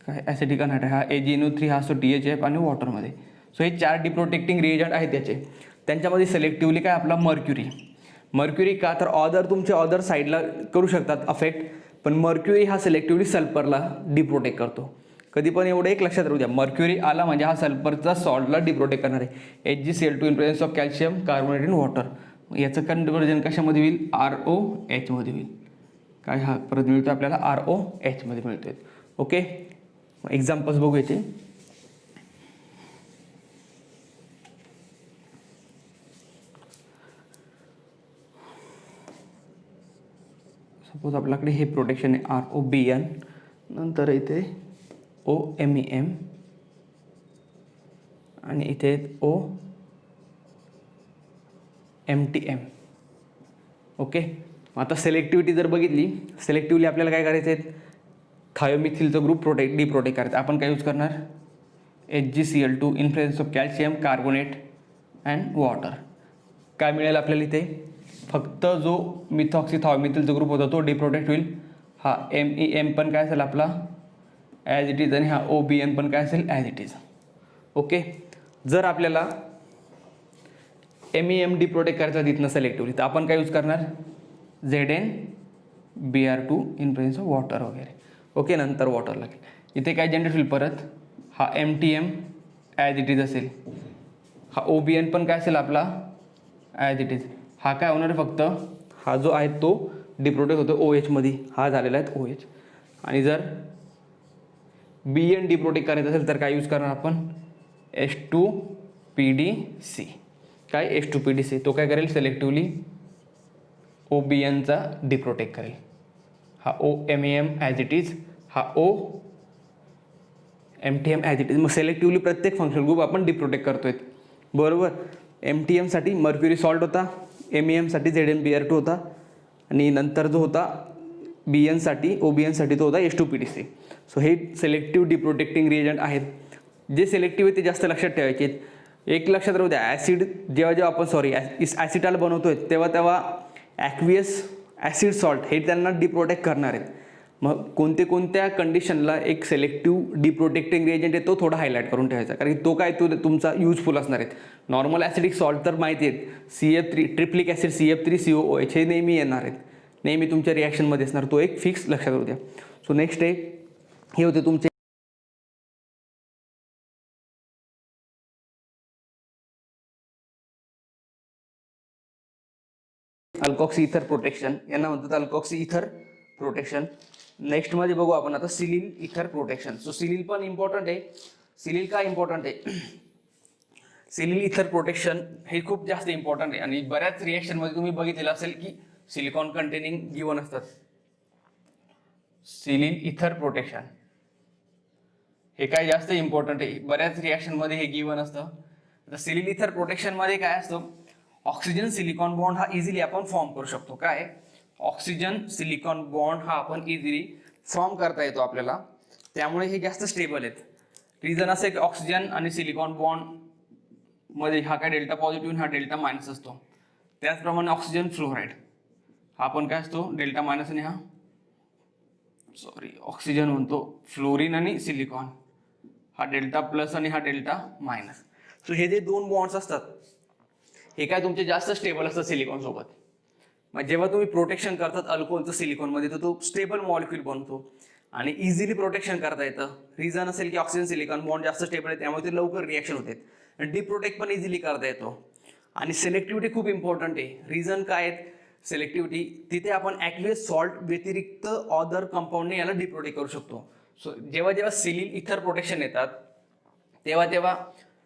काय ॲसिडिक अनहायड्राईड हा AgNO3 हा असतो THF आणि वॉटरमध्ये. सो हे 4 डिप्रोटेक्टिंग रिएजंट आहेत त्याचे. त्यांच्यामध्ये सिलेक्टिव्हली काय आपला मर्क्युरी का तर ऑदर तुमच्या ऑदर साईडला करू शकतात अफेक्ट, पण मर्क्युरी हा सिलेक्टिव्हली सल्फरला डिप्रोटेक्ट करतो. कधी पण एवढं एक लक्षात राहू द्या, मर्क्युरी आला म्हणजे हा सल्फरचा सॉल्टला डिप्रोटेक्ट करणार आहे. HgCl2 in presence of calcium carbonate in water. याचं कन्वर्जन कशामध्ये होईल ROH मध्ये होईल. काय हा परत मिळतो आपल्याला ROH मध्ये मिळतोय. ओके. एक्झाम्पल्स बघू याचे. सपोज आपल्याकडे हे प्रोटेक्शन आहे ROBN, नंतर इथे OMEM आणि इथे OMTM. ओके. आता सिलेक्टिव्हिटी जर बघितली, सिलेक्टिव्हली आपल्याला काय करायचं आहे थायोमिथिलचं ग्रुप डिप्रोटेक्ट करायचं. आपण काय यूज करणार HgCl2 in presence of calcium carbonate and water. काय मिळेल आपल्याला इथे फक्त जो थायोमिथिलचा ग्रुप होता तो डिप्रोटेक्ट होईल. हा MEM पण काय असेल आपला ॲज इट इज आणि हा OBN पण काय असेल ॲज इट इज. ओके, जर आपल्याला MEM डिप्रोटेक्ट करायचा तिथनं सेलेक्टिव्हली तर आपण काय यूज करणार, ZnBr2 in presence of water वगैरे. ओके, नंतर वॉटर लागेल. इथे काय जनरेट होईल परत, हा MTM ॲज इट इज असेल, हा OBN पण काय असेल आपला ॲज इट इज. हा काय होणार आहे, फक्त हा जो आहे तो डिप्रोटेक्ट होतो OH मध्ये, हा झालेला आहे OH. आणि जर BN डिप्रोटेक्ट करायचं असेल तर काय यूज करणार आपण, H2PDC. काय H2PDC, तो काय करेल सिलेक्टिव्हली OBNचा डिप्रोटेक्ट करेल. हा OMEM ॲज इट इज, हा MTM ॲज इट इज. मग सिलेक्टिव्हली प्रत्येक फंक्शनल ग्रुप आपण डिप्रोटेक्ट करतोय, बरोबर. MTMसाठी मर्क्युरी सॉल्ट होता, MEMसाठी ZnBr2 होता, आणि नंतर जो होता BNसाठी OBNसाठी तो होता H2PDC. सो हे सिलेक्टिव्ह डिप्रोटेक्टिंग रिएजंट आहेत. जे सिलेक्टिव्ह आहे ते जास्त लक्षात ठेवायचे. एक लक्षात राहू द्या, ॲसिड जेव्हा आपण ॲसिटाल बनवतोय तेव्हा ॲक्वियस ॲसिड सॉल्ट हे त्यांना डिप्रोटेक्ट करणार आहेत. मग कोणत्या कंडिशनला एक सिलेक्टिव्ह डिप्रोटेक्टिंग रिएजंट आहे तो थोडा हायलाईट करून ठेवायचा, कारण तो काय तो तुमचा युजफुल असणार आहेत. नॉर्मल ॲसिडिक सॉल्ट तर माहिती आहेत, CF3 ट्रिप्लिक ॲसिड CF3COOH हे नेहमी येणार आहेत, नेहमी तुमच्या रिॲक्शनमध्ये असणार. तो एक फिक्स लक्षात राहू द्या. सो नेक्स्ट आहे, हे होते तुमचे अल्कॉक्सी इथर प्रोटेक्शन, यांना म्हणतात अल्कॉक्सी इथर प्रोटेक्शन. नेक्स्ट मध्ये बघू आपण आता सिलिल इथर प्रोटेक्शन. सो सिलिल पण इम्पॉर्टंट आहे. सिलिल का इम्पॉर्टंट आहे, सिलिल इथर प्रोटेक्शन हे खूप जास्त इम्पॉर्टंट आहे. आणि बऱ्याच रिएक्शन मध्ये तुम्ही बघितलेलं असेल की सिलिकॉन कंटेनिंग गिवन असतात. सिलिल इथर प्रोटेक्शन हे काय जास्त इम्पॉर्टंट आहे, बऱ्याच रिएक्शन मध्ये हे गिवन असतं. तर सिलिल इथर प्रोटेक्शन मध्ये काय असतं, ऑक्सिजन सिलिकॉन बॉन्ड हा इझिली आपण फॉर्म करू शकतो. काय, ऑक्सिजन सिलिकॉन बॉन्ड हा आपण इझिली फॉर्म करता येतो आपल्याला, त्यामुळे हे जास्त स्टेबल आहेत. रिझन असं आहे की ऑक्सिजन आणि सिलिकॉन बॉन्ड मध्ये हा काय डेल्टा पॉझिटिव्ह हा डेल्टा मायनस असतो. त्याचप्रमाणे ऑक्सिजन फ्लोराईड हा पण काय असतो डेल्टा मायनस, आणि हा ऑक्सिजन म्हणतो फ्लोरीन आणि सिलिकॉन हा डेल्टा प्लस आणि हा डेल्टा मायनस. सो हे जे दोन बॉन्ड्स असतात हे काय तुमचे जास्त स्टेबल असतात सिलिकॉन सोबत. मग जेव्हा तुम्ही प्रोटेक्शन करतात अल्कोहोलचं सिलिकॉनमध्ये तर तो स्टेबल मॉलिक्यूल बनतो आणि इझिली प्रोटेक्शन करता येतं. रिझन असेल की ऑक्सिजन सिलिकॉन बॉन्ड जास्त स्टेबल आहे, त्यामुळे ते लवकर रिॲक्शन होते आणि डिप्रोटेक्ट पण इझिली करता येतो. आणि सिलेक्टिव्हिटी खूप इम्पॉर्टंट आहे. रिझन काय आहेत सिलेक्टिव्हिटी, तिथे आपण ॲक्वियस सॉल्ट व्यतिरिक्त अदर कंपाऊंडने याला डिप्रोटेक्ट करू शकतो. सो जेव्हा सिलिल इथर प्रोटेक्शन येतात तेव्हा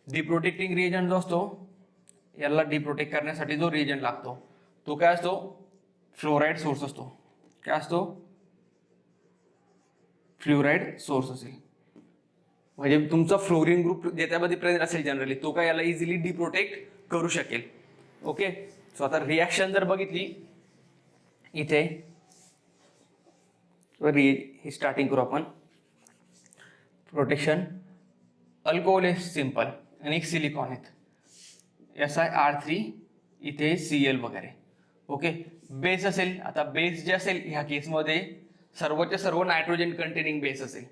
डिप्रोटेक्टिंग रिएजंट जो असतो याला डिप्रोटेक्ट करण्यासाठी जो रिएजंट लागतो तो काय असतो, फ्लोराईड सोर्स असतो. काय असतो, फ्लोराईड सोर्स असेल. म्हणजे तुमचा फ्लोरीन ग्रुप ज्याच्यामध्ये प्रेझेंट असेल जनरली तो काय याला इझिली डिप्रोटेक्ट करू शकेल. ओके, सो आता रिॲक्शन जर बघितली इथे ही स्टार्टिंग करू आपण. प्रोटेक्शन अल्कोहोल आहे सिंपल आणि एक सिलिकॉन आहेत SiR3 इथे Cl वगैरे. ओके, बेस असेल, आता बेस जे असेल ह्या केसमध्ये सर्वच्या सर्व नायट्रोजन कंटेनिंग बेस असेल.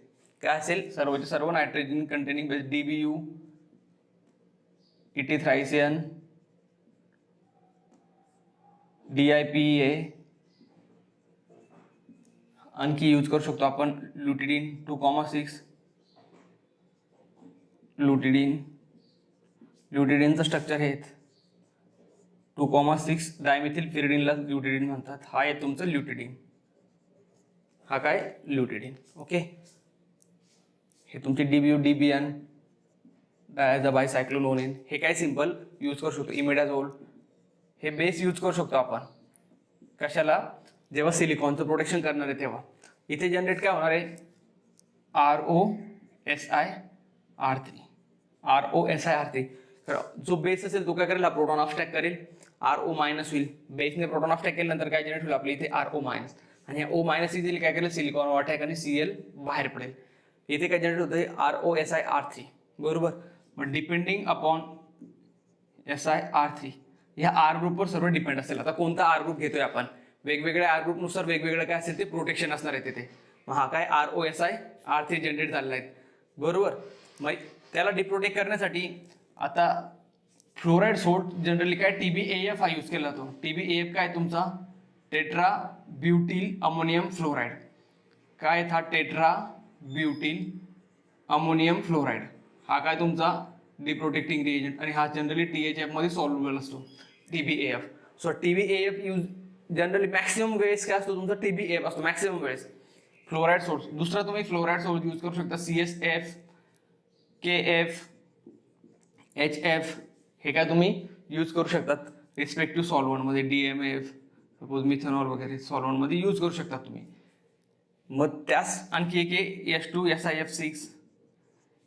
काय असेल, सर्वच्या सर्व nitrogen containing base DBU इटिथ्रायसिन DIPA. आणखी यूज करू शकतो आपण ल्युटिडीन 2,6 ल्युटिडीनचं स्ट्रक्चर हे 2,6 डायमिथिल पिरिडीनला ल्युटिडीन म्हणतात. हा आहे तुमचं ल्युटिडीन, हा काय ल्युटिडीन. ओके, हे तुमचे DBU DBN डायझाबायसायक्लोनोनिन हे काय सिंपल यूज करू शकतो. इमिडाझोल हे बेस यूज करू शकतो आपण कशाला, जेव्हा सिलिकॉनचं प्रोटेक्शन करणार आहे तेव्हा. इथे जनरेट काय होणार आहे ROSiR3. तर जो बेस असेल तो काय करेल, हा प्रोटॉन ऑफ स्टॅक करेल, RO मायनस होईल. बेसने प्रोटॉन ऑफ स्टॅक केल्यानंतर काय जनरेट होईल आपल्या इथे RO मायनस, आणि या O मायनस इथे काय करेल सिलिकॉन अटॅक आणि Cl बाहेर पडेल. इथे काय जनरेट होतं ROSiR3 बरोबर. मग डिपेंडिंग अपॉन SiR3 ह्या R ग्रुपवर सर्व डिपेंड असेल. आता कोणता R ग्रुप घेतोय आपण, वेगवेगळ्या R ग्रुपनुसार वेगवेगळं काय असेल ते प्रोटेक्शन असणार आहे तिथे. मग हा काय ROSiR3 जनरेट झालेला आहे बरोबर. मग त्याला डिप्रोटेक्ट करण्यासाठी आता फ्लोराईड सोर्स जनरली काय TbAF हा यूज केला जातो. TbAF काय तुमचा टेट्रा ब्युटिल अमोनियम फ्लोराईड. काय हा टेट्रा ब्युटिल अमोनियम फ्लोराईड हा काय तुमचा डिप्रोटेक्टिंग रिएजंट आणि हा जनरली THF मध्ये सॉल्युबल असतो TbAF. So TbAF use generally maximum वेळेस काय असतो तुमचा TbAF असतो मॅक्सिमम वेळेस फ्लोराईड सोर्स. दुसरा तुम्ही फ्लोराईड सोर्स यूज करू शकता CSF, KF, HF हे काय तुम्ही यूज करू शकतात रिस्पेक्टिव्ह सॉल्व्हंटमध्ये. DMF सपोज मिथेनॉल वगैरे सॉल्व्हंटमध्ये यूज करू शकता तुम्ही. मग त्यास आणखी एक आहे H2SiF6.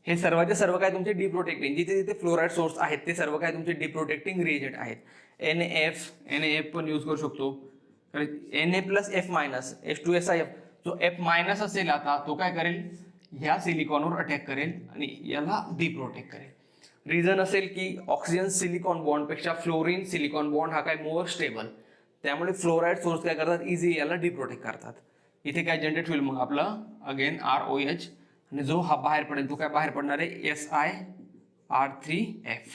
हे सर्वांचे सर्व काय तुमचे डिप्रोटेक्टिंग जिथे जिथे फ्लोराईड सोर्स आहेत ते सर्व काय तुमचे डिप्रोटेक्टिंग रिएजंट आहेत. NF पण यूज करू शकतो. Na+F- H2SiF जो F- असेल आता तो काय करेल ह्या सिलिकॉनवर अटॅक करेल आणि याला डिप्रोटेक्ट करेल. रिझन असेल की ऑक्सिजन सिलिकॉन बॉन्डपेक्षा फ्लोरीन सिलिकॉन बॉन्ड हा काय मोर स्टेबल, त्यामुळे फ्लोराईड सोर्स काय करतात इझी याला डिप्रोटेक्ट करतात. इथे काय जनरेट होईल मग आपलं अगेन ROH आणि जो हा बाहेर पडेल तो काय बाहेर पडणार आहे SiR3F.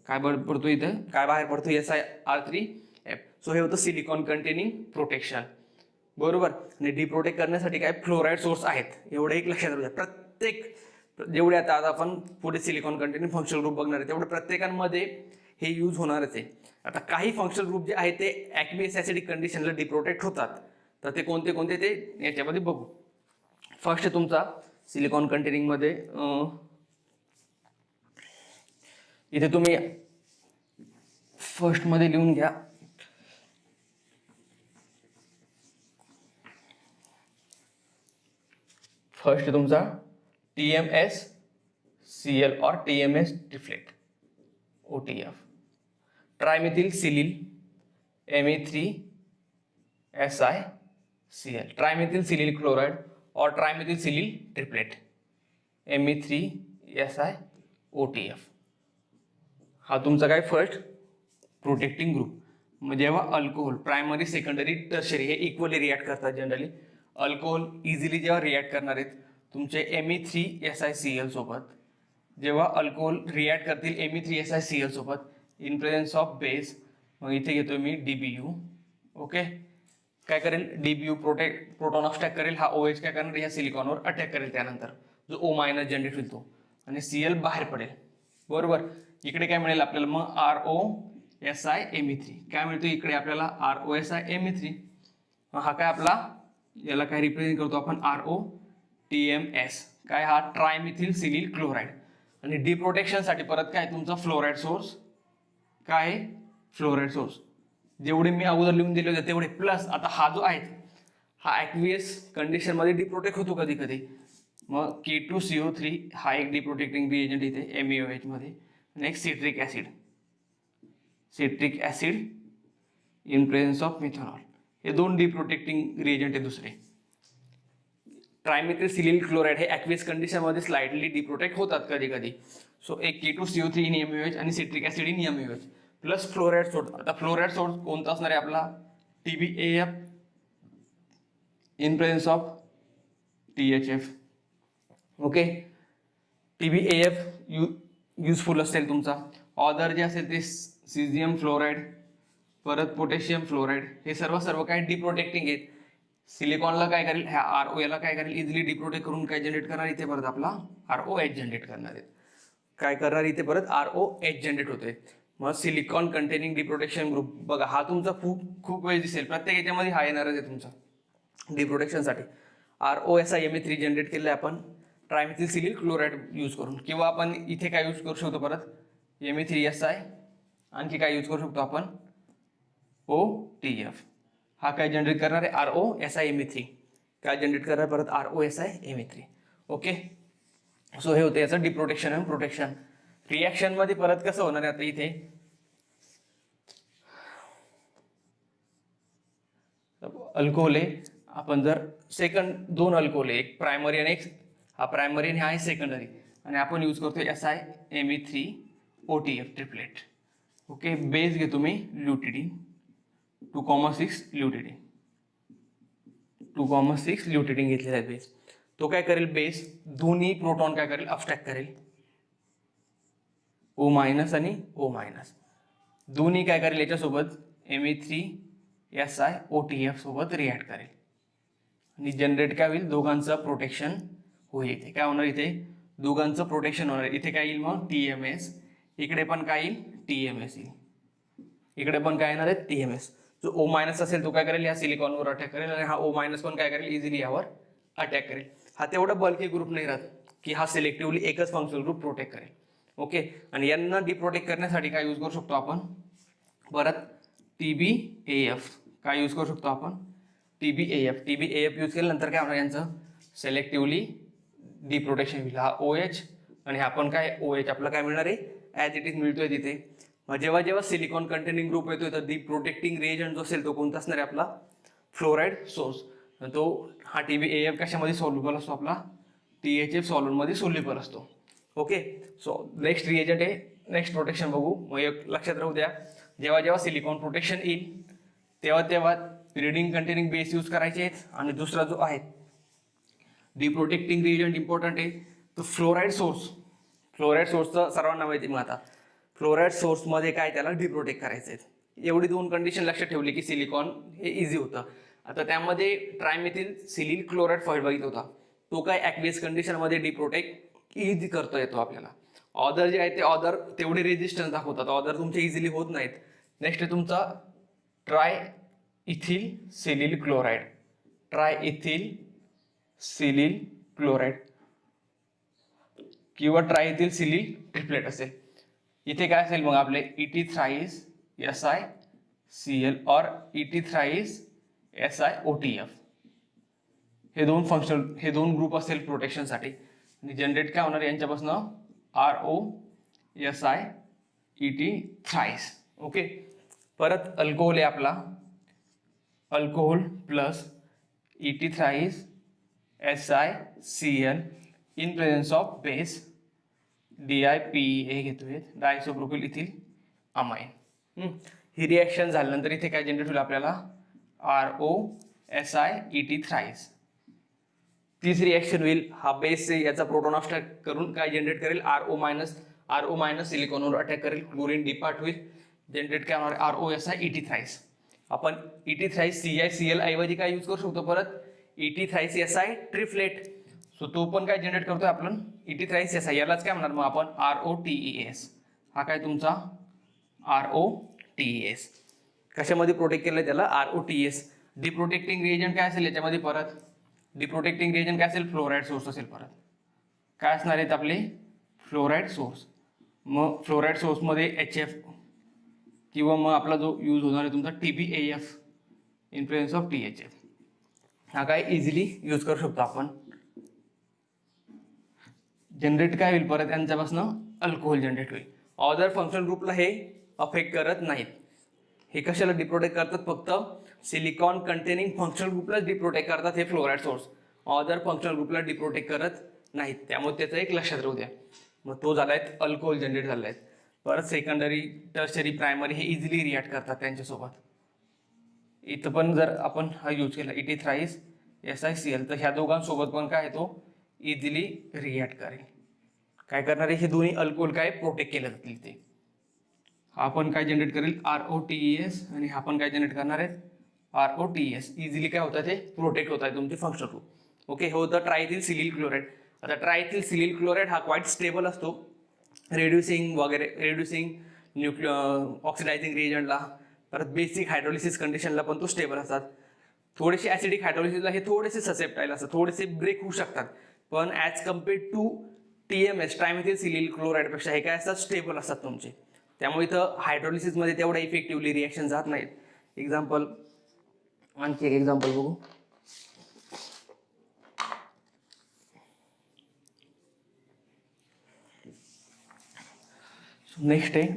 काय पडतो इथं काय बाहेर पडतो SiR3F. सो हे होतं सिलिकॉन कंटेनिंग प्रोटेक्शन बरोबर. आणि डिप्रोटेक्ट करण्यासाठी काय फ्लोराईड सोर्स आहेत एवढं एक लक्षात राहू. प्रत्येक जेवढे आता आपण पुढे सिलिकॉन कंटेनिंग फंक्शनल ग्रुप बघणार आहे तेवढे प्रत्येकांमध्ये हे यूज होणारच आहे. आता काही फंक्शनल ग्रुप जे आहेत ते ॲक्वियस ॲसिडिक कंडिशनला डिप्रोटेक्ट होतात. तर ते कोणते कोणते ते याच्यामध्ये बघू. फर्स्ट तुमचा सिलिकॉन कंटेनिंग मध्ये इथे तुम्ही फर्स्ट मध्ये लिहून घ्या. फर्स्ट तुमचा TMSCl or TMS triflate OTF. Trimethyl silyl Me3SiCl. Trimethyl silyl chloride or trimethyl सिलिल triplet Me3SiOTF. हा तुमचा काय फर्स्ट प्रोटेक्टिंग ग्रुप. मग जेव्हा अल्कोहोल प्रायमरी सेकंडरी टर्शरी हे इक्वली रिॲक्ट करतात जनरली. अल्कोहोल इझिली जेव्हा रिॲक्ट करणार आहेत तुमचे Me3SiCl सोबत, जेव्हा अल्कोहोल रिॲक्ट करतील Me3SiCl सोबत इन प्रेझेन्स ऑफ बेस, मग इथे घेतो मी DBU. ओके काय करेल DBU प्रोटॉन अटॅक करेल. हा OH काय करणार ह्या सिलिकॉनवर अटॅक करेल. त्यानंतर जो O- जनरेट होईल तो आणि Cl बाहेर पडेल बरोबर. इकडे काय मिळेल आपल्याला मग ROSiMe3 काय मिळतो इकडे आपल्याला ROSiMe3. हा काय आपला याला काय रिप्रेझेंट करतो आपण ROTMS. काय हा ट्रायमिथिल सिलिल क्लोराइड. आणि डिप्रोटेक्शनसाठी परत काय तुमचा फ्लोराईड सोर्स. काय फ्लोराईड सोर्स जेवढे मी अगोदर लिहून दिले होते तेवढे प्लस आता हा जो आहे हा ॲक्वियस कंडिशनमध्ये डिप्रोटेक्ट होतो कधी कधी. मग K2CO3 हा एक डिप्रोटेक्टिंग रिएजंट इथे MeOH मध्ये. Next citric acid in presence of methanol. हे दोन डिप्रोटेक्टिंग रिएजंट आहे दुसरे. ट्रायमिथिल सिलिल क्लोराइड हे ॲक्वियस कंडिशनमध्ये स्लाइडली डिप्रोटेक्ट होतात कधी कधी. सो एक K2CO3 इन MeOH आणि citric acid in MeOH plus fluoride source. आता फ्लोराईड सोर्स कोणता असणार आहे आपला TbAF in presence of THF. Okay TbAF useful असेल तुमचा. ऑदर जे असेल ते सिझियम फ्लोराईड परत पोटॅशियम फ्लोराईड हे सर्व काय डिप्रोटेक्टिंग आहेत. सिलिकॉनला काय करेल ह्या RO याला काय करेल इझिली डिप्रोटेक्ट करून काय जनरेट करणार इथे परत आपला ROH जनरेट करणार आहेत. काय करणार इथे परत ROH जनरेट होतोय. मग सिलिकॉन कंटेनिंग डिप्रोटेक्शन ग्रुप बघा हा तुमचा खूप वेळ दिसेल प्रत्येक याच्यामध्ये हा येणारच आहे तुमचा डिप्रोटेक्शनसाठी. ROSiMe3 जनरेट केलं आपण ट्रायमिथिल सिलिल क्लोराइड यूज करून. किंवा आपण इथे काय यूज करू शकतो परत Me3Si. आणखी काय यूज करू शकतो आपण OTF. हा काय जनरेट करणार आहे ROSiMe3. काय जनरेट करणार परत ROSiMe3. ओके सो हे होते याचं डिप्रोटेक्शन आणि प्रोटेक्शन. रिॲक्शन मध्ये परत कसं होणार आहे आता इथे अल्कोहोल आहे. आपण जर सेकंड दोन अल्कोहोल आहे एक प्रायमरी आणि एक हा प्रायमरी आणि हा आहे सेकंडरी आणि आपण यूज करतोय SiMe3OTF ट्रिपलेट. ओके बेस घेतो मी ल्युटिडीन 2,6 ल्युटिडीन 2,6 ल्युटिडीन घेतलेला आहे बेस. तो काय करेल बेस दोन्ही प्रोटॉन काय करेल अब्स्ट्रॅक्ट करेल ओ मायनस आणि ओ मायनस दोन्ही काय करेल याच्यासोबत Me3SiOTF सोबत रिॲक्ट करेल आणि जनरेट काय होईल, दोघांचं प्रोटेक्शन होईल. इथे काय होणार, इथे दोघांचं प्रोटेक्शन होणार. इथे काय येईल मग TMS, इकडे पण काय येईल TMS येईल, इकडे पण काय येणार आहे TMS. जो O मायनस असेल तो काय करेल, या सिलिकॉनवर अटॅक करेल आणि हा O मायनस पण काय करेल, इझिली यावर अटॅक करेल. हा तेवढा बल्की ग्रुप नाही राहत की हा सिलेक्टिव्हली एकच फंक्शनल ग्रुप प्रोटेक्ट करेल. ओके, आणि यांना डिप्रोटेक्ट करण्यासाठी काय यूज करू शकतो आपण, परत TBAF काय यूज करू शकतो आपण, TBAF यूज केल्यानंतर काय होणार, यांचं सिलेक्टिव्हली डिप्रोटेक्शन होईल. हा OH आणि हा पण काय OH आपला काय मिळणार आहे, ॲज इट इज मिळतोय तिथे. मग जेव्हा जेव्हा सिलिकॉन कंटेनिंग ग्रुप येतोय तर दी प्रोटेक्टिंग रिएजंट जो असेल तो कोणता असणार आहे, आपला फ्लोराईड सोर्स. तो हा TBAF कशामध्ये सॉल्युबल असतो, आपला THF सॉल्व्हंटमध्ये सॉल्युबल असतो. ओके, सो नेक्स्ट रिएजंट आहे, नेक्स्ट प्रोटेक्शन बघू. मग एक लक्षात राहू द्या, जेव्हा जेव्हा सिलिकॉन प्रोटेक्शन येईल तेव्हा तेव्हा रिडिंग कंटेनिंग बेस यूज करायचे आहेत. आणि दुसरा जो आहे डिप्रोटेक्टिंग रिएजंट इम्पॉर्टंट आहे तो फ्लोराईड सोर्स. फ्लोराईड सोर्सचं सर्वांना माहिती. मग आता फ्लोराईड सोर्समध्ये काय त्याला डिप्रोटेक्ट करायचं आहे. एवढी दोन कंडिशन लक्षात ठेवली की सिलिकॉन हे इझी होतं. आता त्यामध्ये ट्रायमेथिल सिलिल क्लोराईड फॉइल बघितला होता, तो काय ॲक्वियस कंडिशनमध्ये डिप्रोटेक्ट इझी करता येतो आपल्याला. ऑदर जे आहे ते ऑदर तेवढे रेजिस्टन्स दाखवतात, ऑदर तुमचे इझिली होत नाहीत. नेक्स्ट आहे तुमचा tri ethyl silyl chloride, tri ethyl silyl chloride किंवा ट्रायथिल सिलिल ट्रिपलेट असेल. इथे काय असेल मग आपले ET3 SiCl और ET3 SiOTF हे दोन फंक्शनल, हे दोन ग्रुप असेल प्रोटेक्शनसाठी. आणि जनरेट काय होणार यांच्यापासून ROSiET3. ओके, परत अल्कोहोल आहे आपला, alcohol plus ET3 SiCl in presence of base DIPA घेतोय, डायसोप्रोपिल इथिल अमाइन. ही रिॲक्शन झाल्यानंतर इथे काय जनरेट होईल आपल्याला ROSiET3. तीच रिॲक्शन होईल, हा बेस याचा प्रोटॉन अटॅक करून काय जनरेट करेल RO मायनस सिलिकॉनवर अटॅक करेल, क्लोरीन डिपार्ट होईल, जनरेट काय होणार ROSiET3. आपण ET3CiCl ऐवजी काय यूज करू शकतो, परत ET3Si ट्रिपलेट. सो तो पण काय जनरेट करतोय आपण ET3Si, यालाच काय म्हणणार मग आपण ROTES. हा काय तुमचा ROTES. कशामध्ये प्रोटेक्ट केलं त्याला ROTES. डिप्रोटेक्टिंग रिएजंट काय असेल याच्यामध्ये, परत डिप्रोटेक्टिंग रिएजंट काय असेल, फ्लोराईड सोर्स असेल. परत काय असणार आहेत आपले फ्लोराईड सोर्स. मग फ्लोराईड सोर्समध्ये HF किंवा मग आपला जो यूज होणार आहे तुमचा TBAF in presence of THF. हा काय इझिली यूज करू शकतो आपण. जनरेट काय होईल, परत यांच्यापासून अल्कोहोल जनरेट होईल. ऑदर फंक्शनल ग्रुपला हे अफेक्ट करत नाहीत. हे कशाला डिप्रोटेक्ट करतात, फक्त सिलिकॉन कंटेनिंग फंक्शनल ग्रुपला डिप्रोटेक्ट करतात हे फ्लोराईड सोर्स, ऑदर फंक्शनल ग्रुपला डिप्रोटेक्ट करत नाहीत. त्यामुळे त्याचं एक लक्षात राहू द्या. मग तो झाला आहे अल्कोहोल जनरेट झाला आहे. परत सेकंडरी, टर्शरी, प्रायमरी हे इझिली रिॲक्ट करतात त्यांच्यासोबत. इथं पण जर आपण हा यूज केला ET3 SiCl तर ह्या दोघांसोबत पण काय तो इझिली रिॲक्ट करेल. काय करणार आहे, हे दोन्ही अल्कोहोल काय प्रोटेक्ट केले जातील. ते हा पण काय जनरेट करेल ROTES आणि हा पण काय जनरेट करणार आहे ROTES. इझिली काय होतं ते प्रोटेक्ट होत आहे तुमचे फंक्शनल ग्रुप. ओके, हे होतं ट्रायथिल सिलिल क्लोराईड. आता ट्रायथिल सिलिल क्लोराईड हा क्वाईट स्टेबल असतो, रेड्युसिंग वगैरे, रेड्युसिंग ऑक्सिडायझिंग रिएजंटला, परत बेसिक हायड्रोलिसिस कंडिशनला पण तो स्टेबल असतात. थोडेसे ॲसिडिक हायड्रोलिसिसला हे थोडेसे ससेप्टाईल असतात, थोडेसे ब्रेक होऊ शकतात. पण ॲज कम्पेअर्ड टू TMS ट्रायमेथिल सिलिल क्लोराईडपेक्षा हे काय असतात, स्टेबल असतात तुमचे. त्यामुळे इथं हायड्रोलिसिसमध्ये तेवढा इफेक्टिव्हली रिॲक्शन जात नाहीत. एक्झाम्पल, आणखी एक एक्झाम्पल बघू. नेक्स्ट आहे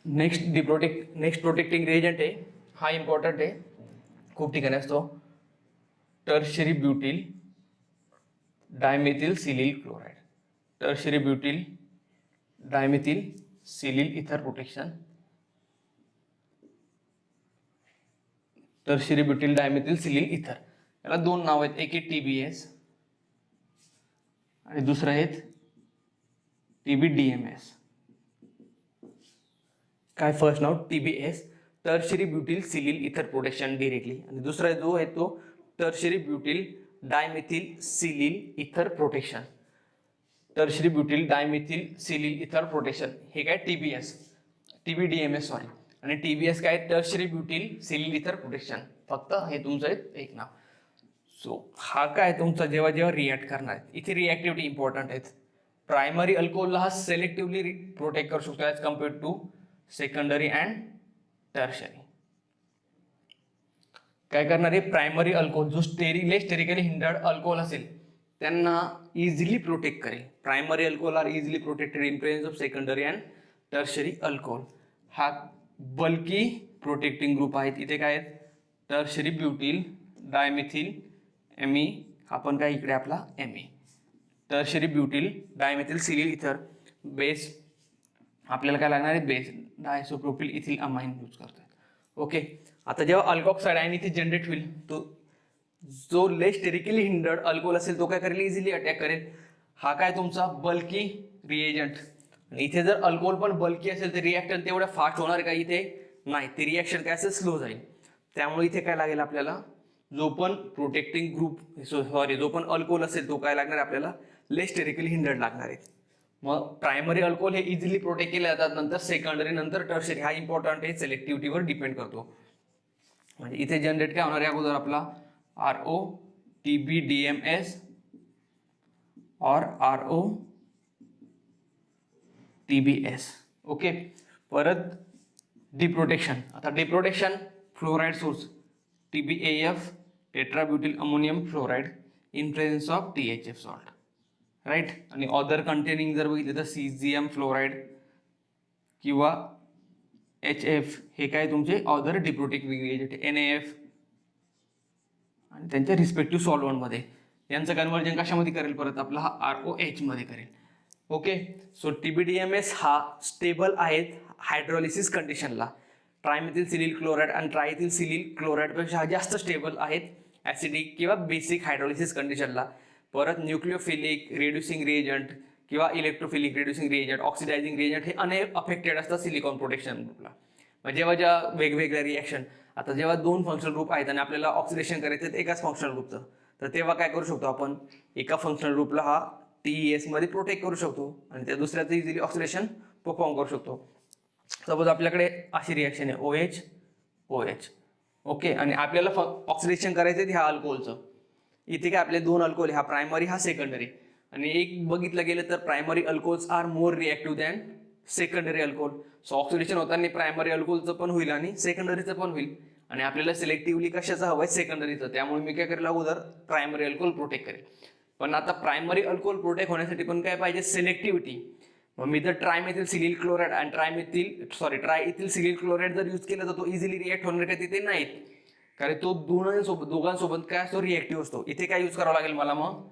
नेक्स्ट प्रोटेक्टिंग रिएजंट आहे, हा इम्पॉर्टंट आहे, खूप ठिकाणी असतो. Tertiary ब्युटिल dimethyl सिलिल chloride, tertiary ब्युटिल dimethyl सिलिल ether protection, tertiary ब्युटिल dimethyl सिलिल इथर. याला दोन नाव आहेत, एक आहे TBS आणि दुसरं आहेत TBDMS. काय फर्स्ट नाव TBS, टर्शरी ब्युटिल सिलील इथर प्रोटेक्शन डिरेक्टली, आणि दुसरा जो आहे तो टर्शरी ब्युटिल डायमेथिल सिलील इथर प्रोटेक्शन. टर्शरी ब्युटिल डायमेथिल सिलील इथर प्रोटेक्शन हे काय TBDMS सॉरी. आणि TBS काय टर्शरी ब्युटिल सिलील इथर प्रोटेक्शन. फक्त हे तुमचं एक नाव. सो हा काय तुमचा जेव्हा जेव्हा रिॲक्ट करणार आहे, इथे रिॲक्टिव्हिटी इम्पॉर्टंट आहेत. प्रायमरी अल्कोहोलला हा सेलेक्टिव्हली प्रोटेक्ट करू शकतो as compared to secondary and tertiary. काय करणार आहे, प्रायमरी अल्कोहोल जो स्टेरिकली हिंडर्ड अल्कोहोल असेल त्यांना इझिली प्रोटेक्ट करेल. Primary alcohol are easily protected in presence of secondary and tertiary alcohol. हा बल्की प्रोटेक्टिंग ग्रुप आहेत. इथे काय आहेत, टर्शरी ब्युटिल डायमेथिल एमी, आपण काय इकडे आपला Me. टर्शरी ब्युटिल डायमेथिल सिलील इथर बेस, आपल्याला काय लागणार आहे बेस डायसोप्रोपिल इथिल अमाइन यूज करतात. ओके. आता जेव्हा अल्कोक्साइड आयन इथे जनरेट होईल तो जो लेस स्टेरिकली हिंडर्ड अल्कोहोल असेल तो काय करेल, इझिली अटॅक करेल. हा काय तुमचा बल्की रिएजंट. आणि इथे जर अल्कोहोल पण बल्की असेल तर रिॲक्शन तेवढं फास्ट होणार का, इथे नाही. ते रिॲक्शन काय असेल स्लो जाईल. त्यामुळे इथे काय लागेल आपल्याला, जो पण प्रोटेक्टिंग ग्रुप जो पण अल्कोहोल असेल तो काय लागणार आपल्याला लेस स्टेरिकली हिंडर्ड लागणार आहे. मग प्रायमरी अल्कोहोल हे इझिली प्रोटेक्ट केले जातात, नंतर सेकंडरी, नंतर टर्शरी. हा इम्पॉर्टंट आहे, सिलेक्टिव्हिटीवर डिपेंड करतो. म्हणजे इथे जनरेट काय होणार आहे अगोदर आपला RO TBDMS or RO TBS. Okay. परत डिप्रोटेक्शन. आता deprotection fluoride source TBAF tetrabutyl ammonium fluoride in presence of THF salt, right. आणि ऑदर कंटेनिंग जर बघितलं तर CZM फ्लोराइड किंवा HF हे काय तुमचे ऑदर डिप्रोटेक्टिव्ह एजंट NAF आणि त्यांच्या रिस्पेक्टिव्ह सॉल्वंटमध्ये. यांचं कन्वर्जन कशामध्ये करेल, परत आपला हा ROH मध्ये करेल. ओके. सो TBDMS हा स्टेबल आहेत हायड्रोलिसिस कंडिशनला. ट्रायमेथिल सिलील क्लोराइड आणि ट्रायथिल सिलील क्लोराइडपेक्षा जास्त स्टेबल आहेत ॲसिडिक किंवा बेसिक हायड्रोलिसिस कंडिशनला. परत न्यूक्लिओफिलिक रिड्युसिंग रिएजंट किंवा electrophilic reducing reagent, oxidizing reagent हे अनअफेक्टेड असतात सिलिकॉन प्रोटेक्शन ग्रुपला. म्हणजे जेव्हा वेगवेगळ्या रिॲक्शन, आता जेव्हा दोन फंक्शनल ग्रुप आहेत आणि आपल्याला ऑक्सिडेशन करायचं एकाच फंक्शनल ग्रुपचं, तर तेव्हा काय करू शकतो आपण, एका फंक्शनल ग्रुपला हा TES मध्ये प्रोटेक्ट करू शकतो आणि त्या दुसऱ्याचं इझिली ऑक्सिडेशन परफॉर्म करू शकतो. सपोज आपल्याकडे अशी रिॲक्शन आहे OH. ओके. आणि आपल्याला ऑक्सिडेशन करायचं आहे ह्या अल्कोहोलचं. इथे काय आपले दोन अल्कोहोल, हा प्रायमरी हा सेकंडरी. आणि एक बघितलं गेलं तर primary alcohols are more reactive than secondary alcohol. So oxidation होताना प्रायमरी अल्कोहोलचं पण होईल आणि सेकंडरीचं पण होईल. आणि आपल्याला सिलेक्टिव्हली कशाचं हवं आहे, सेकंडरीचं. त्यामुळे मी काय करेल अगोदर प्रायमरी अल्कोहोल प्रोटेक्ट करेल. पण आता प्रायमरी अल्कोहोल प्रोटेक्ट होण्यासाठी पण काय पाहिजे, सिलेक्टिव्हिटी. मग मी जर ट्रायमेथिल सिलील क्लोराइड आणि ट्रायइथिल सिलील क्लोराइड जर यूज केला तर तो इझिली रिॲक्ट होणार का, तिथे नाहीत. कारण तो दोघांसोबत काय असतो, रिॲक्टिव्ह असतो. इथे काय यूज करावं लागेल मला, मग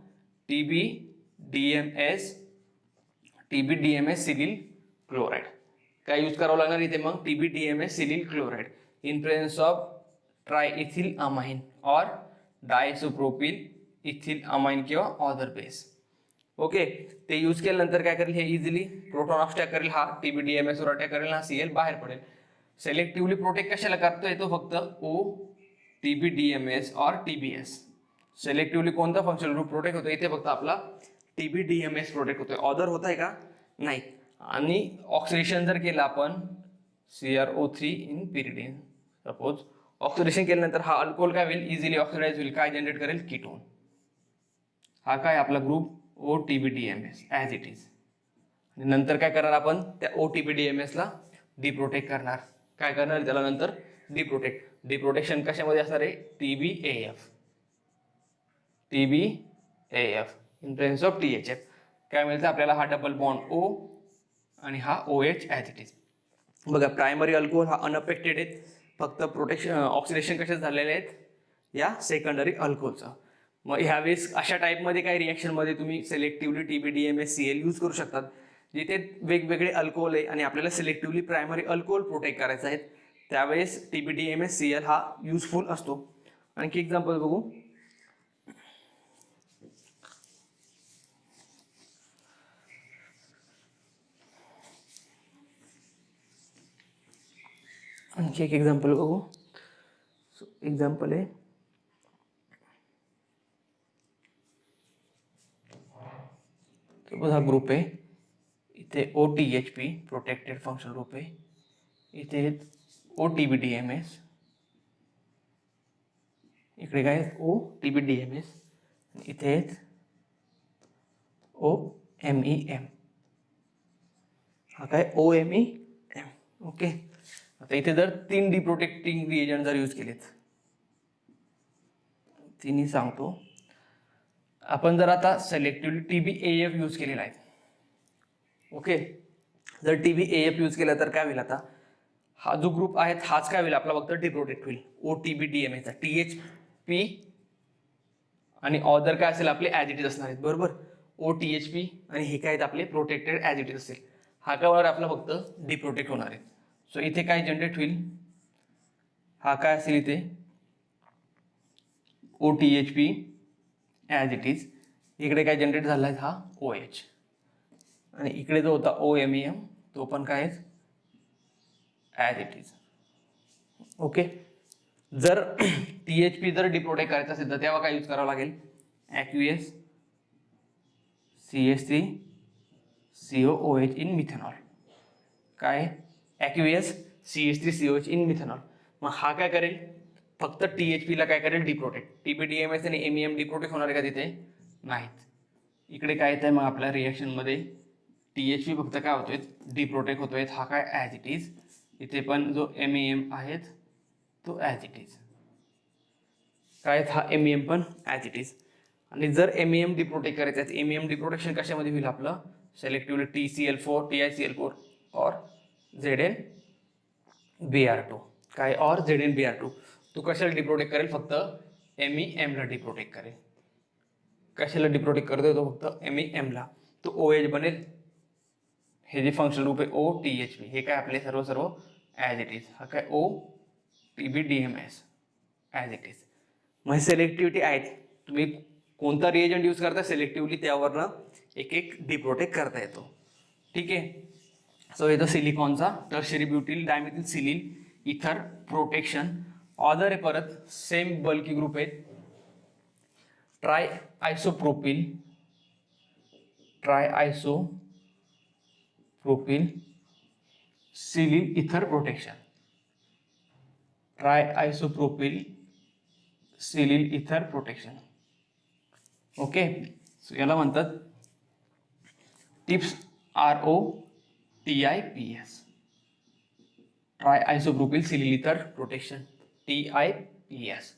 TBDMS सिलील क्लोराइड काय यूज करावं लागणार इथे, मग TBDMS silyl chloride in presence of triethyl amine or diisopropyl ethyl amine किंवा ऑदर बेस. ओके. ते यूज केल्यानंतर काय करेल, हे इझिली प्रोटॉन अटॅक करेल, हा TBDMS वर अटॅक करेल, हा Cl बाहेर पडेल. सिलेक्टिव्हली प्रोटेक्ट कशाला करतोय तो, फक्त TBDMS और TBS. सिलेक्टिव्हली कोणता फंक्शनल ग्रुप प्रोटेक्ट होतो, इथे फक्त आपला TBDMS प्रोटेक्ट होतोय. ऑदर होत आहे का, नाही. आणि ऑक्सिडेशन जर केलं आपण CrO3 in pyridine, suppose oxidation केल्यानंतर हा अल्कोहोल काय होईल, इझिली ऑक्सिडाइज होईल, काय जनरेट करेल, कीटोन. हा काय आपला group OTBDMS as it is. आणि नंतर काय करणार आपण, त्या OTBDMS ला डिप्रोटेक्ट करणार. काय करणार त्याला नंतर, डिप्रोटेक्शन कशामध्ये असणार आहे, TBAF in presence of THF. काय मिळतं आपल्याला, हा डबल बॉन्ड O आणि हा OH ॲज इट इज. बघा प्रायमरी अल्कोहोल हा अनअफेक्टेड आहेत, फक्त ऑक्सिडेशन कशात झालेले आहेत, या सेकंडरी अल्कोहोलचा. मग ह्यावेळेस अशा टाईपमध्ये काही रिॲक्शनमध्ये तुम्ही सिलेक्टिव्हली TBDMS Cl यूज करू शकतात, जिथे वेगवेगळे अल्कोहोल आहे आणि आपल्याला सिलेक्टिव्हली प्रायमरी अल्कोहोल प्रोटेक्ट करायचं आहे. त्यावेळेस TBDMS Cl हा युजफुल असतो. आणखी एक्झाम्पल बघू. आणखी एक एक्झाम्पल बघू. सो एक्झाम्पल आहे, सपोज हा ग्रुप आहे, इथे OTHP प्रोटेक्टेड फंक्शन ग्रुप आहे, इथे OTBDMS, इकडे काय OTBDMS, इथे OMEM, हा काय OMEM. ओके, आता इथे जर 3 डिप्रोटेक्टिंग रिएजंट जर यूज केलेत, तिन्ही सांगतो आपण. जर आता सेलेक्टिव्हली TBAF यूज केलेला आहे, ओके, जर TBAF यूज केला तर काय होईल, आता हा जो ग्रुप आहे हाच काय होईल आपला फक्त डिप्रोटेक्ट होईल OTBDMA चा. THP आणि ऑदर काय असेल आपले ॲज इट इज असणार आहेत, बरोबर. OTHP आणि हे काय आहेत आपले प्रोटेक्टेड ॲज इट इज असेल. हा काय होणार आपला फक्त डिप्रोटेक्ट होणार आहे. सो इथे काय जनरेट होईल, हा काय असेल इथे OTHP ॲज इट इज, इकडे काय जनरेट झाला आहे हा OH, आणि इकडे जो होता OMEM तो पण काय आहे ॲज इट इज. ओके, जर THP जर डिप्रोटेक्ट करायचं असेल तर तेव्हा काय यूज करावं लागेल, ॲक्युएस CH3COOH इन मिथेनॉल. काय ॲक्युएस CH3COOH इन मिथेनॉल. मग हा काय करेल, फक्त THP ला काय करेल डिप्रोटेक्ट. TBDMS आणि MEM डिप्रोटेक्ट होणार आहे का तिथे, नाहीत. इकडे काय येत आहे मग आपल्या रिएक्शनमध्ये, THP फक्त काय होतोय डिप्रोटेक्ट होतोय, हा काय ॲज इट इज. इथे पण जो MEM आहेत तो ॲज इट इज, काय हा MEM पण ॲज इट इज. आणि जर MEM डिप्रोटेक्ट करायचं आहे, MEM डिप्रोटेक्शन कशामध्ये होईल आपलं, सेलेक्टिव्हली TCl4 TiCl4 और ZnBr2, काय और ZnBr2. तो कशाला डिप्रोटेक्ट करेल, फक्त MEM ला डिप्रोटेक्ट करेल. कशाला डिप्रोटेक्ट करतोय तो, फक्त MEM ला. तो OH बनेल. हे जे फंक्शन ग्रुप आहे OTHP, हे काय आपले सर्व ॲज इट इज. हा काय OTBDMS ॲज इट इज. मग सेलेक्टिव्हिटी आहेत, तुम्ही कोणता रिएजंट यूज करता सेलेक्टिव्हली त्यावरनं एक एक डिप्रोटेक्ट करता येतो. ठीक आहे. सो येतो सिलिकॉनचा tertiary ब्युटिल dimethyl silyl ether protection. Other आहे परत सेम बल्की ग्रुप आहेत, try isopropyl सिलिल ether protection. Try isopropyl सिलिल ether protection. Okay, so याला म्हणतात tips ROTIPS, try isopropyl सिलिल ether protection, TIPS,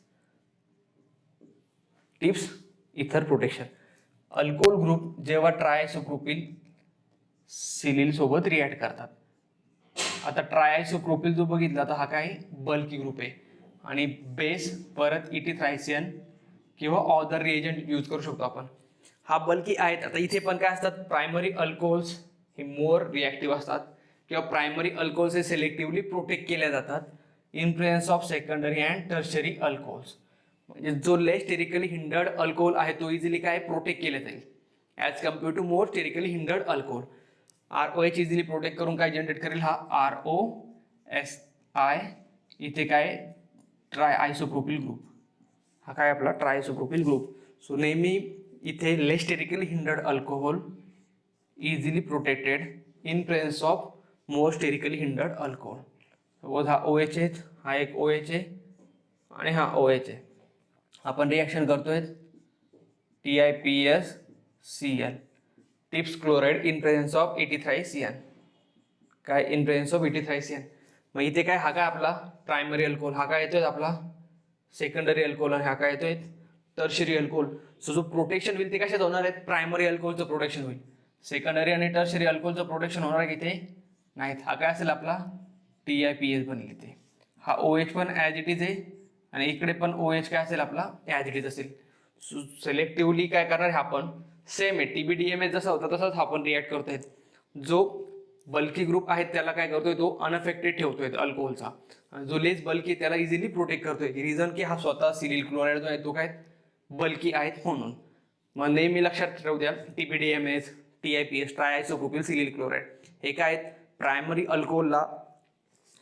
tips इथर प्रोटेक्शन. अल्कोहोल ग्रुप जेव्हा try isopropyl सिलिल सोबत react करतात. आता ट्राय आयसोप्रोपिल जो बघितला तर हा काय बल्की ग्रुप आहे, आणि बेस परत इटिथ्रायसियन किंवा ऑदर रिएजंट यूज करू शकतो आपण. हा बल्की आहेत. आता इथे पण काय असतात, प्रायमरी अल्कोहोल्स हे मोर रिॲक्टिव्ह असतात, किंवा प्रायमरी अल्कोहोल्स हे सिलेक्टिव्हली प्रोटेक्ट केल्या जातात in presence of secondary and tertiary alcohols. म्हणजे जो लेस स्टेरिकली हिंडर्ड अल्कोहोल आहे तो इझिली काय प्रोटेक्ट केला जाईल as compare to more sterically hindered alcohol. ROH easily protect करून काय जनरेट करेल, हा ROSI. इथे काय ट्राय आयसोप्रोपिल ग्रुप, हा काय आपला ट्राय आयसोप्रोपिल ग्रुप. सो नेहमी इथे less sterically hindered alcohol easily protected in presence of more sterically hindered alcohol. Suppose हा OH आहे, हा एक OH आहे आणि हा OH आहे. आपण रिॲक्शन करतोय TiPsCl tips chloride in presence of इटिथ्रायसियन, काय इन प्रेझेन्स ऑफ इटिथ्रायसियन. मग इथे काय हा काय आपला प्रायमरी अल्कोहोल, हा काय येतोय आपला सेकंडरी अल्कोहोल, आणि हा काय येतोय टर्शरी अल्कोहोल. सो जो प्रोटेक्शन होईल ते कशात होणार आहे, प्रायमरी अल्कोहोलचं प्रोटेक्शन होईल. सेकंडरी आणि टर्शरी अल्कोहोलचं प्रोटेक्शन होणार आहे इथे नाहीत. हा काय असेल आपला TiPs बनेल इथे. हा OH पण ॲज इट इज आहे, आणि इकडे पण OH काय असेल आपला ॲज इट इज असेल. सो सिलेक्टिव्हली काय करणार आहे आपण, सेम आहे TBDMS जसा होता तसाच आपण रिॲक्ट करतोय. जो बल्की ग्रुप आहे त्याला काय करतोय, तो अनअफेक्टेड ठेवतोय अल्कोहोलचा, जो लेस बल्की त्याला इझिली प्रोटेक्ट करतोय. रिझन की हा स्वतः सिलिल क्लोराइड जो आहे तो काय बल्की आहेत म्हणून. मग नेहमी लक्षात ठेवू द्या, TBDMS TiPs tri isopropyl silyl chloride हे काय आहेत प्रायमरी अल्कोहोलला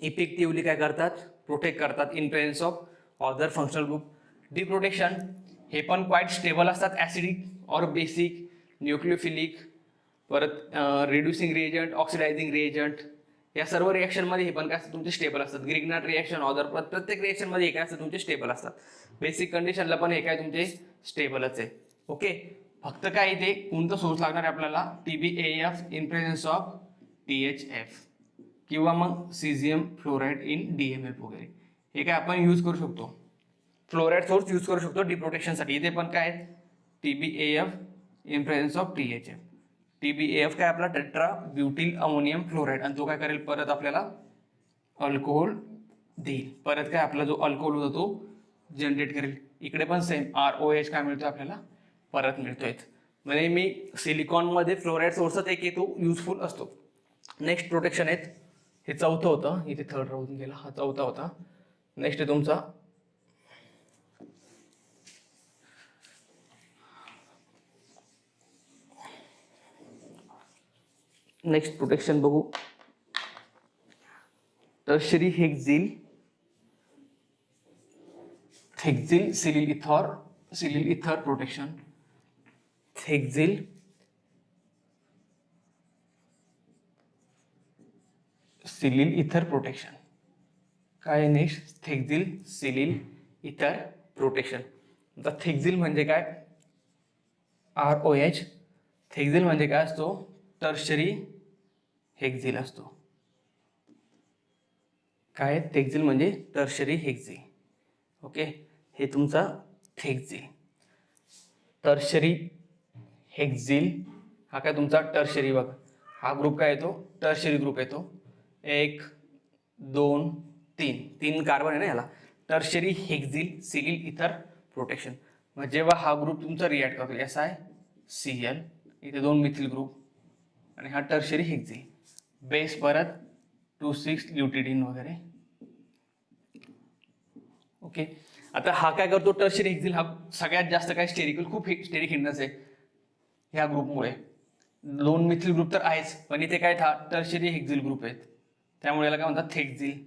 इफेक्टिव्हली काय करतात, प्रोटेक्ट करतात in presence of other functional group. Deprotection हे पण क्वाईट स्टेबल असतात, ॲसिडिक ऑर बेसिक, न्यूक्लिओफिलिक, परत रिड्युसिंग रिएजंट, ऑक्सिडायझिंग रिएजंट, या सर्व रिएक्शनमध्ये हे पण काय असतात तुमचे स्टेबल असतात. ग्रिग्नाट रिएक्शन ऑदर प्रत्येक रिएक्शनमध्ये हे काय असतात तुमचे स्टेबल असतात. बेसिक कंडिशनला पण हे काय तुमचे स्टेबलच आहे. ओके, फक्त काय इथे कोणतं सोर्स लागणार आहे आपल्याला, TbAF in presence of THF किंवा मग सीझियम फ्लोराईड इन DMF वगैरे, हे काय आपण यूज करू शकतो. फ्लोराईड सोर्स यूज करू शकतो डिप्रोटेक्शनसाठी. इथे पण काय TbAF in presence of THF. TbAF काय आपला टेट्रा ब्युटिल अमोनियम फ्लोराईड, आणि तो काय करेल परत आपल्याला अल्कोहोल देईल. परत काय आपला जो अल्कोहोल होता तो जनरेट करेल. इकडे पण सेम ROH काय मिळतो आपल्याला परत मिळतोय. म्हणजे मी सिलिकॉनमध्ये फ्लोराईड सोर्सच एक येतो युजफुल असतो. नेक्स्ट प्रोटेक्शन आहेत, हे चौथं होतं, इथे थर्ड राहून गेला, हा चौथा होता. नेक्स्ट आहे तुमचा नेक्स्ट प्रोटेक्शन बघू, tertiary हेक्झिल सिलिल ether protection. हेक्झिल सिलिल ether protection काय आहे नेक्स्ट, हेक्झिल सिलिल इथर प्रोटेक्शन. आता हेक्झिल म्हणजे काय, ROH. हेक्झिल म्हणजे काय असतो, टर्शरी हेक्झिल असतो. काय हेक्झिल म्हणजे टर्शरी हेक्झिल. ओके, हे तुमचा हेक्झिल. टर्शरी हेक्झिल हा काय तुमचा टर्शरी, बघा हा ग्रुप काय येतो, टर्शरी ग्रुप येतो. 1 2 3 कार्बन आहे ना याला. Tertiary हेक्झिल सिलिल ether protection. मग जेव्हा हा ग्रुप तुमचा रिॲक्ट करतो SiCl, इथे 2 मिथिल ग्रुप आणि हा टर्शरी हेक्झिल, बेस परत 2,6 ल्युटिडीन वगैरे. ओके, आता हा काय करतो टर्शरी हेक्झिल, हा सगळ्यात जास्त काय खूप स्टेरिक हिंडन्स आहे ह्या ग्रुपमुळे. 2 मिथिल ग्रुप तर आहेच, पण इथे काय टर्शरी हेक्झिल ग्रुप आहेत, त्यामुळे याला काय म्हणतात हेक्झिल.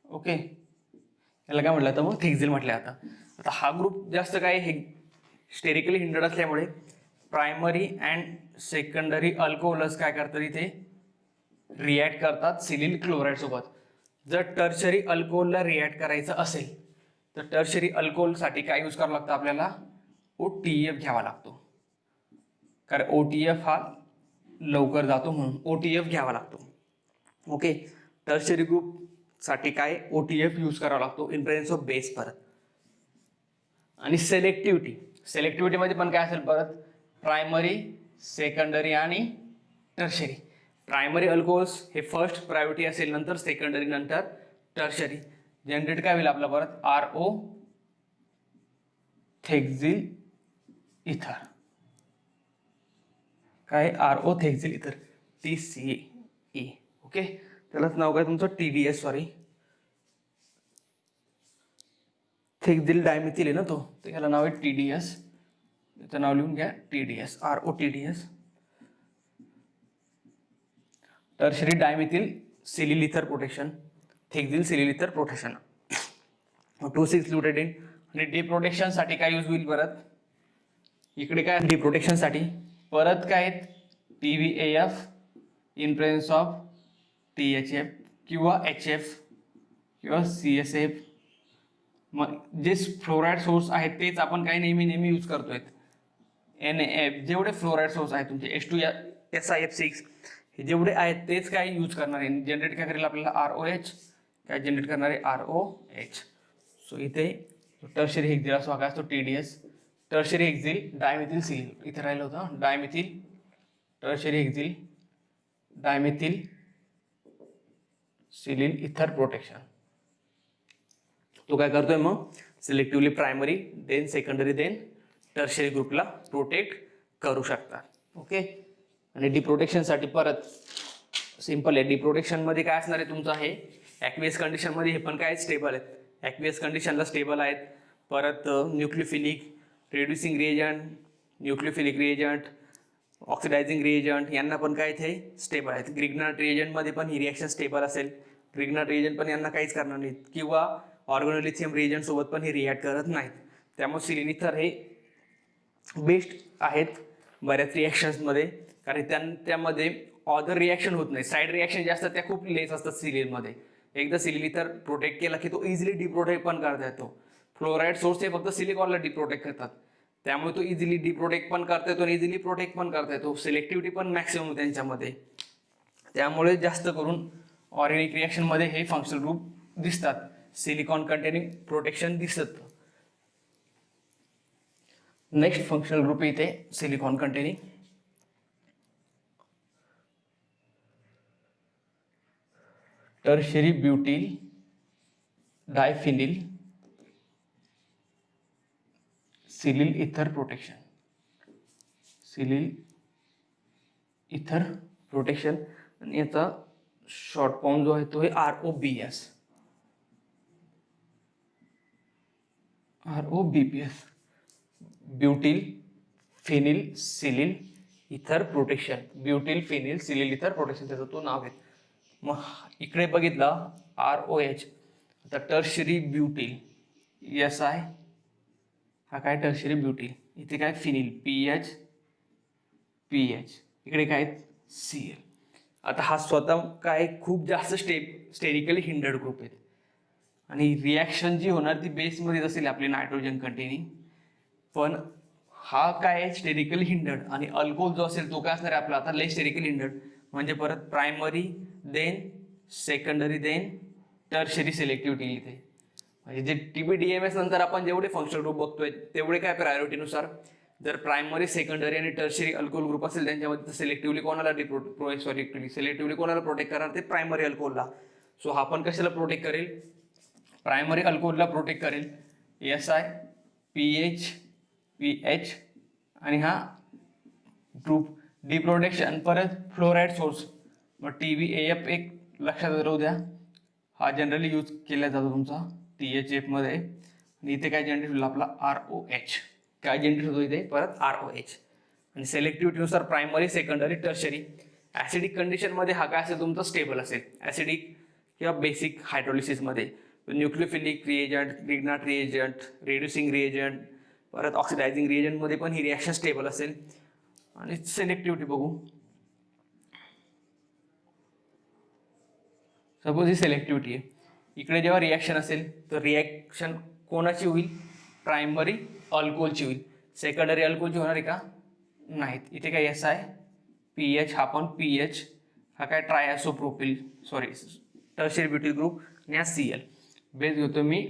ओके, याला काय म्हटलं तर मग हेक्झिल म्हटलं. आता हा ग्रुप जास्त काय स्टेरिकली हिंडड असल्यामुळे प्रायमरी अँड सेकंडरी अल्कोहोलस काय करतात इथे रिॲक्ट करतात सिलिल क्लोराईड सोबत. जर टर्शरी अल्कोहोलला रिॲक्ट करायचं असेल तर टर्शरी अल्कोहोलसाठी काय यूज करावं लागतं आपल्याला, OTF घ्यावा लागतो. कारण OTF हा लवकर जातो म्हणून OTF घ्यावा लागतो. ओके, टर्शरी ग्रुप साठी काय OTF यूज करावा लागतो इन प्रेझेन्स ऑफ बेस परत. आणि सेलेक्टिव्हिटीमध्ये पण काय असेल परत, प्रायमरी, सेकंडरी आणि टर्शरी. प्रायमरी अल्कोहोल्स हे फर्स्ट प्रायोरिटी असेल, नंतर सेकंडरी, नंतर टर्शरी. जनरेट काय होईल आपला परत RO हेक्झिल इथर. काय RO हेक्झिल इथर TCE. ओके, त्यालाच नाव काय तुमचं TDS, सॉरी हेक्झिल डायमिथिल आहे ना तो, तर याला नाव आहे TDS. त्याचं नाव लिहून घ्या TDS, ROTDS. Tertiary dimethyl silyl ether protection, हेक्झिल सिलिल ether protection. 2,6 ल्युटिडीन. आणि डिप्रोटेक्शनसाठी काय यूज होईल परत, इकडे काय डिप्रोटेक्शनसाठी परत काय आहेत TbAF in presence of THF किंवा HF किंवा CSF. मग जे फ्लोराईड सोर्स आहेत तेच आपण काही नेहमी यूज करतोय. NaF जेवढे फ्लोराईड सोर्स आहेत तुमचे H2SiF6 हे जेवढे आहेत तेच काय यूज करणार आहे. जनरेट काय करेल आपल्याला ROH, काय जनरेट करणार आहे ROH. सो इथे टर्शरी हेक्झिल असतो, काय असतो TDS. Tertiary hexyl dimethyl silyl, इथे राहिलं होतं dimethyl, tertiary hexyl dimethyl silyl ether protection. तो काय करतोय मग selectively primary then secondary then tertiary ग्रुपला प्रोटेक्ट करू शकतात. ओके, आणि डिप्रोटेक्शनसाठी परत सिंपल आहे. डिप्रोटेक्शनमध्ये काय असणार आहे तुमचं, हे ॲक्वियस कंडिशनमध्ये हे पण काय स्टेबल आहेत, ॲक्वियस कंडिशनला स्टेबल आहेत. परत nucleophilic, reducing reagent, nucleophilic reagent, oxidizing reagent यांना पण काय इथे स्टेबल आहेत. ग्रिग्नाट रिएजंटमध्ये पण ही रिॲक्शन स्टेबल असेल. ग्रिग्नार्ड रिएजंट पण यांना काहीच करणार नाहीत किंवा ऑर्गनोलिथियम रिएजंट सोबत पण हे रिॲक्ट करत नाहीत. त्यामुळे सिलिल इथर हे बेस्ट आहेत बऱ्याच रिॲक्शन्समध्ये, कारण त्यामध्ये ऑदर रिॲक्शन होत नाही. साईड रिॲक्शन जे असतात त्या खूप लेस असतात सिलिलमध्ये. एकदा सिलिल इथर प्रोटेक्ट केला की तो इझिली डिप्रोटेक्ट पण करता येतो. फ्लोराईड सोर्स हे फक्त सिलिकॉनला डिप्रोटेक्ट करतात, त्यामुळे तो इझिली डिप्रोटेक्ट पण करता येतो आणि इझिली प्रोटेक्ट पण करता येतो. सिलेक्टिव्हिटी पण मॅक्सिमम त्यांच्यामध्ये, त्यामुळे जास्त करून ऑर्गॅनिक रिॲक्शनमध्ये हे फंक्शनल ग्रुप दिसतात. सिलिकॉन कंटेनिंग प्रोटेक्शन दिसत. नेक्स्ट फंक्शनल ग्रुप इथे silicon containing tertiary ब्युटिल डायफिनिल सिलिल ether protection. सिलिल ether protection आणि याचा शॉर्ट फॉर्म जो आहे तो आहे ROBS. ROBPS ब्युटिल phenyl सिलिल ether protection. ब्युटिल phenyl सिलिल ether protection त्याचं तो नाव आहे. मग इकडे बघितलं ROH. आता टर्शियरी ब्युटिल SI हा काय टर्शियरी ब्युटिल. इथे काय फिनिल PH इकडे काय Cl. आता हा स्वतः काय खूप जास्त स्टेरिकली हिंडर्ड ग्रुप आहेत आणि रिॲक्शन जी होणार ती बेसमध्येच असेल आपली नायट्रोजन कंटेनिंग. पण हा काय स्टेरिकली हिंडर्ड आणि अल्कोहोल जो असेल तो काय असणार आहे आपला आता लेस स्टेरिकली हिंडर्ड. म्हणजे परत primary then secondary then tertiary selectivity इथे. म्हणजे जे TBDMS नंतर आपण जेवढे फंक्शनल ग्रुप बघतोय तेवढे काय प्रायोरिटीनुसार जर प्रायमरी सेकंडरी आणि टर्शियरी अल्कोहोल ग्रुप असेल त्यांच्यामध्ये सिलेक्टिव्हली कोणाला सिलेक्टिव्हली कोणाला प्रोटेक्ट करणार ते प्रायमरी अल्कोहोलला. सो हा पण कशाला प्रोटेक्ट करेल, प्रायमरी अल्कोहोलला प्रोटेक्ट करेल. SI PH आणि हा ग्रुप डिप्रोटेक्शन. परत फ्लोराईड सोर्स मग TBAF एक लक्षात राहू द्या, हा जनरली यूज केला जातो तुमचा THF मध्ये. आणि इथे काय जनरेट होईल आपला ROH. काय जनरेट होतो इथे परत ROH. आणि सेलेक्टिव्हिटीनुसार प्रायमरी सेकंडरी टर्शरी. ॲसिडिक कंडिशनमध्ये हा काय असेल तुमचा स्टेबल असेल ॲसिडिक किंवा बेसिक हायड्रोलिसिसमध्ये. Nucleophilic reagent, Grignard reagent, reducing reagent, परत ऑक्सिडायझिंग रिएजंटमध्ये पण ही रिॲक्शन स्टेबल असेल. आणि सेलेक्टिव्हिटी बघू. सपोज ही सेलेक्टिव्हिटी आहे, इकडे जेव्हा रिॲक्शन असेल तर रिॲक्शन कोणाची होईल, प्रायमरी अल्कोहोलची होईल. सेकंडरी अल्कोहोलची होणार आहे का, नाहीत. इथे काय SI PH हा पण PH हा काय ट्रायसोप्रोपिल टर्शियरी ब्युटिल ग्रुप आणि हा Cl. बेस घेतो मी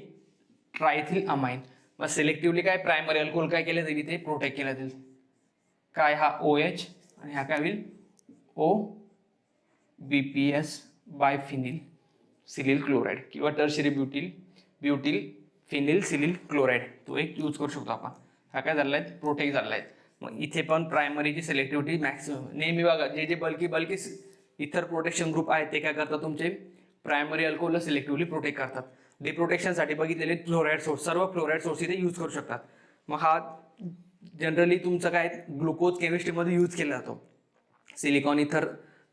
ट्रायथिल अमाइन. मग सिलेक्टिव्हली काय प्रायमरी अल्कोहोल काय केलं जाईल इथे प्रोटेक्ट केलं जाईल. काय हा OH आणि हा काय होईल OBPS बायफिनिल सिलिल क्लोराईड किंवा टर्शियरी ब्युटिल फिनिल सिलिल क्लोराईड तो एक यूज करू शकतो आपण. हा काय झाला आहे प्रोटेक्ट झाला आहे. मग इथे पण प्रायमरीची सिलेक्टिव्हिटी मॅक्सिमम नेहमी बघा. जे बल्की इथर प्रोटेक्शन ग्रुप आहेत ते काय करतात तुमचे प्रायमरी अल्कोहोलला सिलेक्टिव्हली प्रोटेक्ट करतात. डिप्रोटेक्शनसाठी बघितलेले फ्लोराईड सोर्स, सर्व फ्लोराईड सोर्स इथे यूज करू शकतात. मग हा जनरली तुमचा काय ग्लुकोज केमिस्ट्रीमध्ये यूज केला जातो. सिलिकॉन इथर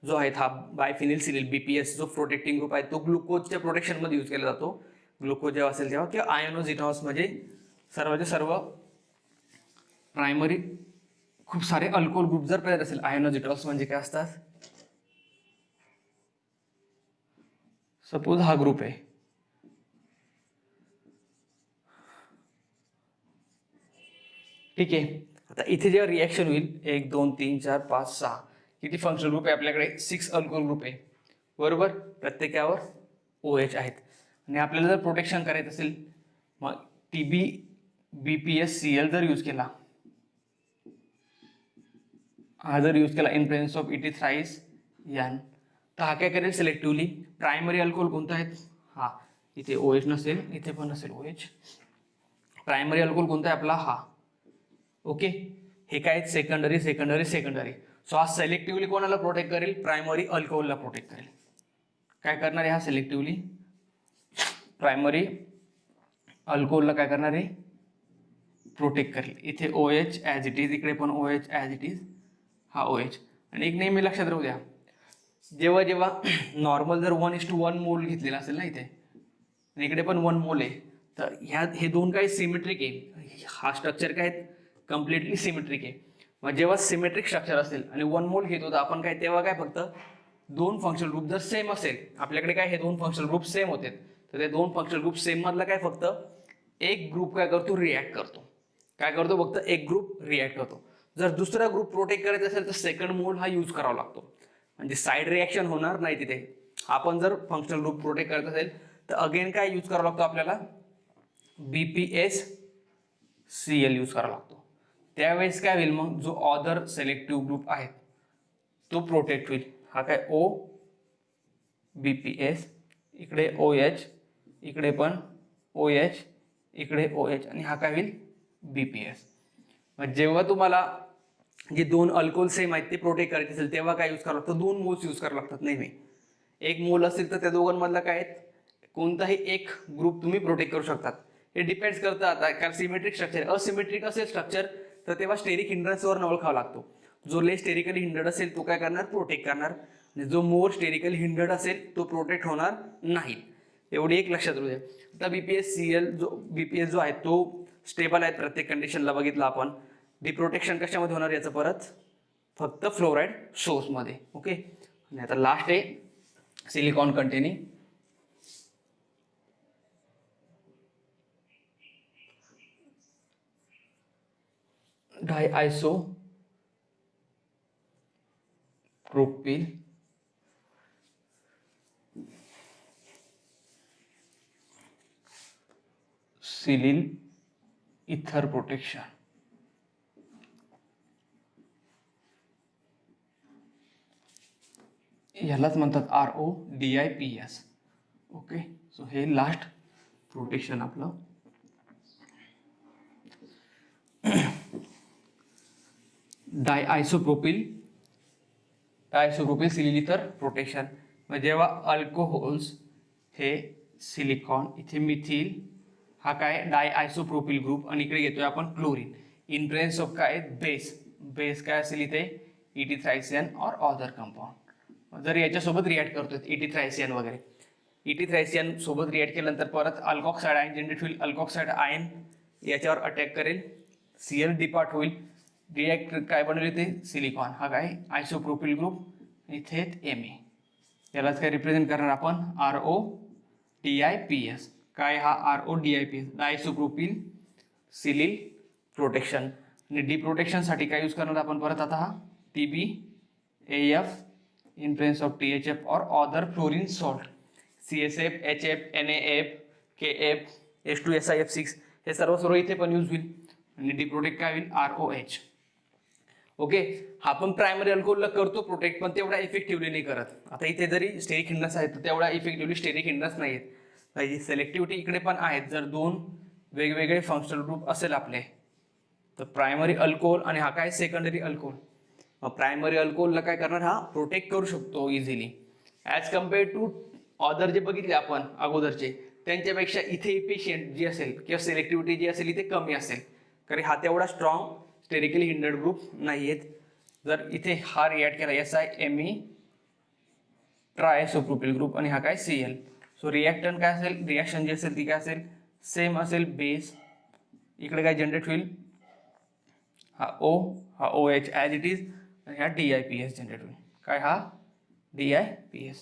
जो आहे हा बायफिनिल सिलिल BPS जो प्रोटेक्टिंग ग्रुप आहे तो ग्लुकोजच्या प्रोटेक्शनमध्ये यूज केला जातो. ग्लुकोज जेव्हा असेल तेव्हा किंवा आयोनोझिटॉस म्हणजे सर्वचे सर्व प्रायमरी खूप सारे अल्कोहोल ग्रुप जर प्रेझेंट असेल. आयोनोझिटॉस म्हणजे काय असतात, सपोज हा ग्रुप आहे, ठीक आहे. आता इथे जेव्हा रिॲक्शन होईल 1 2 3 4 5 6 किती फंक्शनल ग्रुप आहे आपल्याकडे 6 अल्कोहोल ग्रुप आहे बरोबर. प्रत्येकावर OH आहेत. आणि आपल्याला जर प्रोटेक्शन करायचं असेल मग TBBPS-Cl जर यूज केला, हा जर यूज केला इन प्रेझेन्स ऑफ इथिथ्राईस यान, तर हा काय करेल सिलेक्टिव्हली प्रायमरी अल्कोहोल कोणता आहे हा. इथे OH नसेल, इथे पण नसेल OH. प्रायमरी अल्कोहोल कोणता आहे आपला हा. ओके, हे काय सेकंडरी. सो हा सेलेक्टिव्हली कोणाला प्रोटेक्ट करेल, प्रायमरी अल्कोहोलला प्रोटेक्ट करेल. काय करणार आहे हा सिलेक्टिव्हली प्रायमरी अल्कोहोलला काय करणार आहे प्रोटेक्ट करेल. इथे OH ॲज इट इज, इकडे पण OH ॲज इट इज, हा OH. आणि एक नेहमी लक्षात राहू द्या जेव्हा जेव्हा नॉर्मल जर 1:1 मोल घेतलेला असेल ना इथे, आणि इकडे पण 1 मोल आहे, तर हे दोन काय सिमेट्रिक आहे. हा स्ट्रक्चर काय कम्प्लिटली सिमेट्रिक आहे. मग जेव्हा सिमेट्रिक स्ट्रक्चर असेल आणि 1 मोल घेतो तर आपण काय तेव्हा काय फक्त दोन फंक्शनल ग्रुप जर सेम असेल, आपल्याकडे काय हे दोन फंक्शनल ग्रुप सेम होते, तर ते दोन फंक्शनल ग्रुप सेम मधला काय फक्त एक ग्रुप काय करतो, रिॲक्ट करतो. काय करतो, फक्त एक ग्रुप रिॲक्ट करतो. जर दुसरा ग्रुप प्रोटेक्ट करायचा असेल तर सेकंड मोल हा यूज करावा लागतो, म्हणजे साईड रिॲक्शन होणार नाही तिथे. आपण जर फंक्शनल ग्रुप प्रोटेक्ट करत असेल तर अगेन काय यूज करावा लागतो आपल्याला, BPSCl यूज करावा लागतो. त्यावेळेस काय होईल, मग जो अदर सिलेक्टिव्ह ग्रुप आहे तो प्रोटेक्ट होईल. हा काय O BPS, इकडे OH, इकडे पण OH, इकडे OH, आणि हा काय होईल BPS. मग जेव्हा तुम्हाला जे दोन अल्कोहोल सेम आहेत ते प्रोटेक्ट करायचे असेल तेव्हा काय यूज करावं लागतं, दोन मोल्स यूज करावं लागतात नेहमी. एक मोल असेल तर त्या दोघांमधला काय कोणताही एक ग्रुप तुम्ही प्रोटेक्ट करू शकतात. हे डिपेंड्स करतं आता, कारण सिमेट्रिक स्ट्रक्चर, असिमेट्रिक असेल स्ट्रक्चर तर तेव्हा स्टेरिक हिंड्रन्सवर ओळखावा लागतो. जो लेस स्टेरिकली हिंडर्ड असेल तो काय करणार, प्रोटेक्ट करणार, आणि जो मोर स्टेरिकली हिंडर्ड असेल तो प्रोटेक्ट होणार नाही. एवढी एक लक्षात राहू द्या. आता BPS जो आहे तो स्टेबल आहे प्रत्येक कंडिशनला, बघितलं आपण. डिप्रोटेक्शन कशामध्ये होणार याचं परत, फक्त फ्लोराईड सोर्समध्ये. ओके, आणि आता लास्ट आहे सिलिकॉन कंटेनिंग डायआयसोप्रोपिल सिलिल इथर प्रोटेक्शन. यालाच म्हणतात RODIPS. ओके, सो हे लास्ट प्रोटेक्शन आपलं. डायआयसोप्रोपिल सिलिल इथर प्रोटेक्शन. मग जेव्हा अल्कोहोल्स हे सिलिकॉन, इथे मिथिल, हा काय डायआयसोप्रोपिल ग्रुप, आणि इकडे घेतोय आपण क्लोरीन, इन प्रेझेन्स ऑफ काय बेस काय असेल इथे, इटिथ्रायसियन और अदर कंपाऊंड. जर याच्यासोबत रिॲक्ट करतोय इटिथ्रायसियन वगैरे, इटिथ्रायसियन सोबत रिॲक्ट केल्यानंतर परत अल्कॉक्साइड आयन जनरेट होईल. अल्कॉक्साइड आयन याच्यावर अटॅक करेल, Cl डिपार्ट होईल, रिॲक्ट काय बनवले ते सिलिकॉन, हा काय आयसोप्रोपिल ग्रुप, इथे Ma. यालाच काय रिप्रेझेंट करणार आपण, RODIPS. काय हा RODIPS, डायसोप्रोपिल सिलिल प्रोटेक्शन. आणि डिप्रोटेक्शनसाठी काय यूज करणार आपण परत आता, हा TbAF in presence of THF or other fluorine salt, CSF, HF, NaF, KF, H2SiF6, हे सर्व इथे पण यूज होईल. आणि डिप्रोटेक्ट काय होईल, ROH. ओके, हा पण प्रायमरी अल्कोहोलला करतो प्रोटेक्ट, पण तेवढा इफेक्टिव्हली नाही करत. आता इथे जरी स्टेरिक हिंड्रन्स आहेत तर तेवढा इफेक्टिव्हली स्टेरिक हिंड्रन्स नाही आहेत. सिलेक्टिव्हिटी इकडे पण आहेत. जर दोन वेगवेगळे फंक्शनल ग्रुप असेल आपले, तर प्रायमरी अल्कोहोल आणि हा काय सेकंडरी अल्कोहोल, मग प्रायमरी अल्कोहोलला काय करणार, हा प्रोटेक्ट करू शकतो easily, as compare to other जे बघितले आपण अगोदरचे, त्यांच्यापेक्षा इथे इफिशियंट जी असेल किंवा सिलेक्टिव्हिटी जी असेल इथे कमी असेल, कारण हा तेवढा स्ट्रॉंग स्टेरिकली हिंडर्ड ग्रुप नाही आहेत. जर इथे हा रिॲक्ट केला SiMe ट्रायसोप्रोपिल ग्रुप, आणि हा काय Cl, सो रिॲक्टन काय असेल, रिॲक्शन जी असेल ती काय असेल, सेम असेल, बेस, इकडे काय जनरेट होईल, हा O, हा OH ॲज इट इज, आणि हा DIPS जनरेट होईल. काय हा DIPS.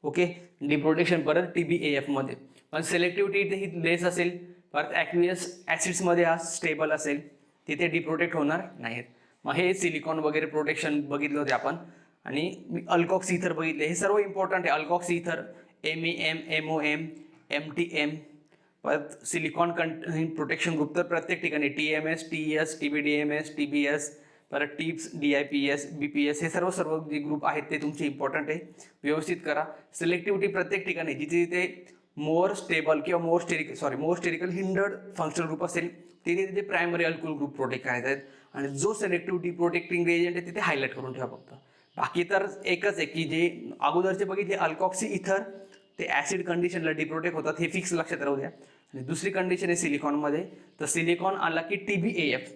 ओके, डिप्रोटेक्शन परत TbAF मध्ये, पण सिलेक्टिव्हिटी इथे ही लेस असेल. परत ॲक्वियस ॲसिड्समध्ये हा स्टेबल असेल, तिथे डिप्रोटेक्ट होणार नाहीत. मग हे सिलिकॉन वगैरे प्रोटेक्शन बघितलं होते आपण. आणि अल्कॉक्स इथर बघितले, हे सर्व इम्पॉर्टंट आहे. अल्कॉक्स इथर, MEM, MOM, MTM, परत सिलिकॉन प्रोटेक्शन ग्रुप तर प्रत्येक ठिकाणी TMS, TES, TBDMS, TBS, परत टिप्स, DIPS, BPS, हे सर्व जे ग्रुप आहेत ते तुमचे इम्पॉर्टंट आहे, व्यवस्थित करा. सिलेक्टिव्हिटी प्रत्येक ठिकाणी जिथे जिथे मोर स्टेबल किंवा मोर स्टेरिकल हिंडर्ड फंक्शनल ग्रुप असेल तिथे तिथे प्रायमरी अल्कोहोल ग्रुप प्रोटेक्ट करायचे आहेत. आणि जो सिलेक्टिव्हिटी प्रोटेक्टिंग रिएजंट आहे तिथे हायलाइट करून ठेवा फक्त. बाकी तर एकच आहे की जे अगोदरचे बघितले अल्कॉक्सी इथर ते ॲसिड कंडिशनला डिप्रोटेक्ट होतात, हे फिक्स लक्षात राहू द्या. आणि दुसरी कंडिशन आहे सिलिकॉनमध्ये, तर सिलिकॉन आला की TbAF,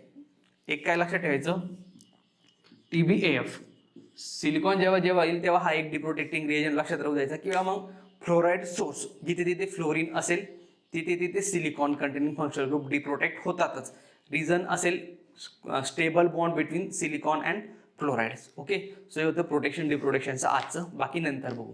एक काय लक्षात ठेवायचं, TbAF सिलिकॉन जेव्हा जेव्हा येईल तेव्हा हा एक डिप्रोटेक्टिंग रिएजंट लक्षात राहू द्यायचा, किंवा मग फ्लोराईड सोर्स जिथे तिथे फ्लोरीन असेल तिथे तिथे सिलिकॉन कंटेनिंग फंक्शनल ग्रुप डिप्रोटेक्ट होतातच. रिझन असेल stable bond between silicon and fluorides. Okay, so हे होतं प्रोटेक्शन डिप्रोटेक्शनचं आजचं, बाकी नंतर बघू.